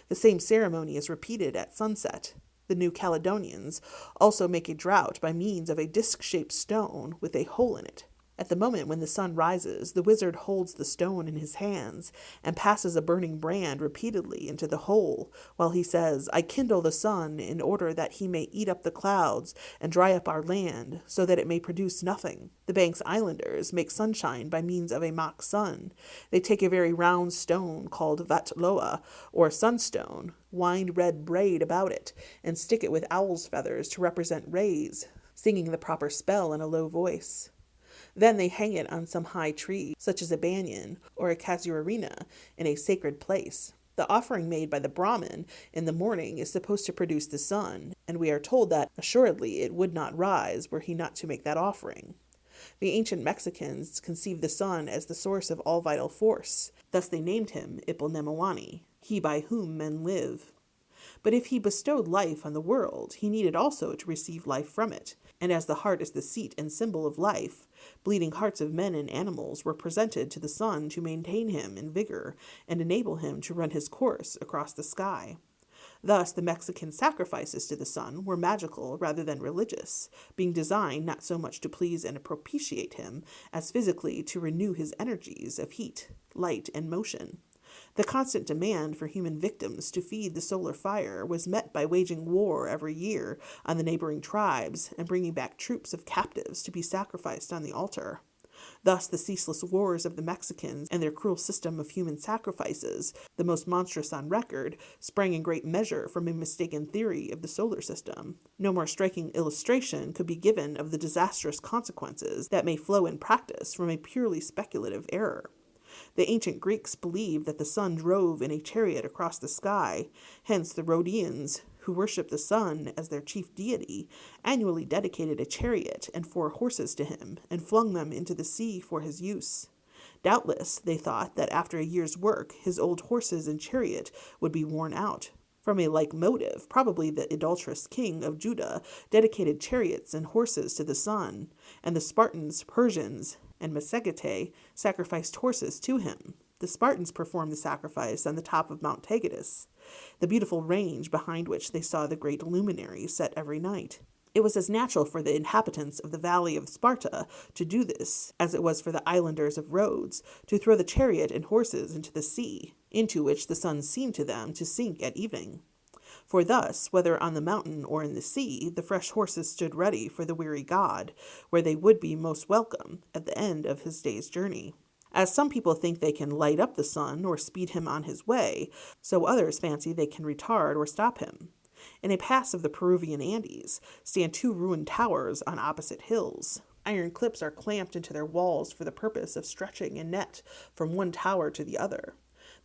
The same ceremony is repeated at sunset. The New Caledonians also make a draught by means of a disc-shaped stone with a hole in it. At the moment when the sun rises, the wizard holds the stone in his hands and passes a burning brand repeatedly into the hole, while he says, "I kindle the sun in order that he may eat up the clouds and dry up our land, so that it may produce nothing." The Banks Islanders make sunshine by means of a mock sun. They take a very round stone called vatloa, or sunstone, wind red braid about it, and stick it with owl's feathers to represent rays, singing the proper spell in a low voice. Then they hang it on some high tree, such as a banyan or a casuarina, in a sacred place. The offering made by the Brahmin in the morning is supposed to produce the sun, and we are told that assuredly it would not rise were he not to make that offering. The ancient Mexicans conceived the sun as the source of all vital force. Thus they named him Ipilnemuani, he by whom men live. But if he bestowed life on the world, he needed also to receive life from it, And as the heart is the seat and symbol of life, bleeding hearts of men and animals were presented to the sun to maintain him in vigor and enable him to run his course across the sky. Thus, the Mexican sacrifices to the sun were magical rather than religious, being designed not so much to please and propitiate him as physically to renew his energies of heat, light, and motion. The constant demand for human victims to feed the solar fire was met by waging war every year on the neighboring tribes and bringing back troops of captives to be sacrificed on the altar. Thus, the ceaseless wars of the Mexicans and their cruel system of human sacrifices, the most monstrous on record, sprang in great measure from a mistaken theory of the solar system. No more striking illustration could be given of the disastrous consequences that may flow in practice from a purely speculative error. The ancient Greeks believed that the sun drove in a chariot across the sky, hence the Rhodians, who worshipped the sun as their chief deity, annually dedicated a chariot and 4 horses to him, and flung them into the sea for his use. Doubtless, they thought that after a year's work, his old horses and chariot would be worn out. From a like motive, probably the idolatrous king of Judah dedicated chariots and horses to the sun, and the Spartans, Persians, and Massagetæ sacrificed horses to him. The Spartans performed the sacrifice on the top of Mount Taygetus, the beautiful range behind which they saw the great luminary set every night. It was as natural for the inhabitants of the valley of Sparta to do this as it was for the islanders of Rhodes to throw the chariot and horses into the sea, into which the sun seemed to them to sink at evening. For thus, whether on the mountain or in the sea, the fresh horses stood ready for the weary god, where they would be most welcome at the end of his day's journey. As some people think they can light up the sun or speed him on his way, so others fancy they can retard or stop him. In a pass of the Peruvian Andes stand 2 ruined towers on opposite hills. Iron clips are clamped into their walls for the purpose of stretching a net from one tower to the other.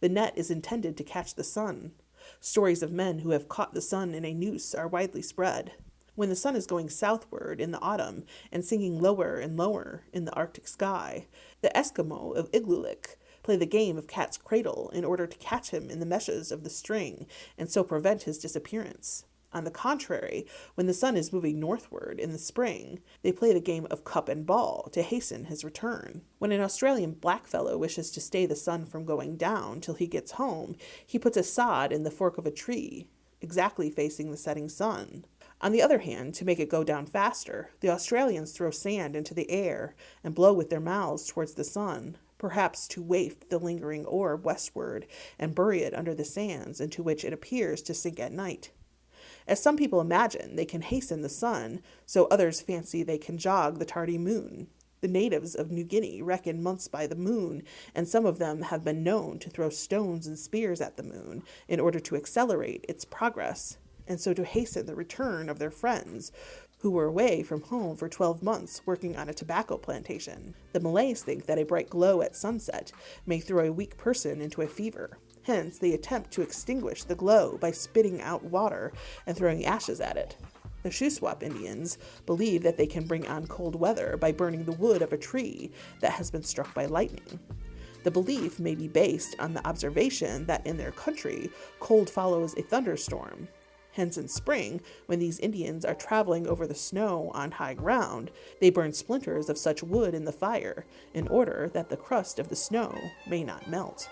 The net is intended to catch the sun. Stories of men who have caught the sun in a noose are widely spread. When the sun is going southward in the autumn and sinking lower and lower in the Arctic sky, the Eskimo of Igloolik play the game of cat's cradle in order to catch him in the meshes of the string and so prevent his disappearance. On the contrary, when the sun is moving northward in the spring, they play the game of cup and ball to hasten his return. When an Australian blackfellow wishes to stay the sun from going down till he gets home, he puts a sod in the fork of a tree, exactly facing the setting sun. On the other hand, to make it go down faster, the Australians throw sand into the air and blow with their mouths towards the sun, perhaps to waft the lingering orb westward and bury it under the sands into which it appears to sink at night. As some people imagine they can hasten the sun, so others fancy they can jog the tardy moon. The natives of New Guinea reckon months by the moon, and some of them have been known to throw stones and spears at the moon in order to accelerate its progress, and so to hasten the return of their friends who were away from home for 12 months working on a tobacco plantation. The Malays think that a bright glow at sunset may throw a weak person into a fever. Hence, they attempt to extinguish the glow by spitting out water and throwing ashes at it. The Shuswap Indians believe that they can bring on cold weather by burning the wood of a tree that has been struck by lightning. The belief may be based on the observation that in their country, cold follows a thunderstorm. Hence, in spring, when these Indians are traveling over the snow on high ground, they burn splinters of such wood in the fire in order that the crust of the snow may not melt.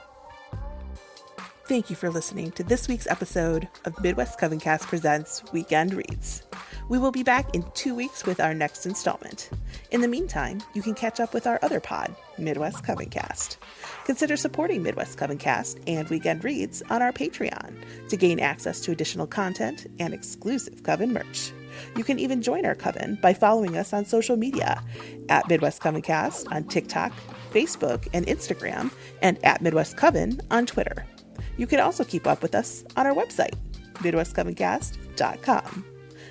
Thank you for listening to this week's episode of Midwest Covencast Presents Weekend Reads. We will be back in 2 weeks with our next installment. In the meantime, you can catch up with our other pod, Midwest Covencast. Consider supporting Midwest Covencast and Weekend Reads on our Patreon to gain access to additional content and exclusive Coven merch. You can even join our Coven by following us on social media at Midwest Covencast on TikTok, Facebook, and Instagram, and at Midwest Coven on Twitter. You can also keep up with us on our website, MidwestCovencast.com.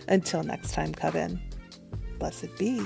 Until next time, Coven, blessed be.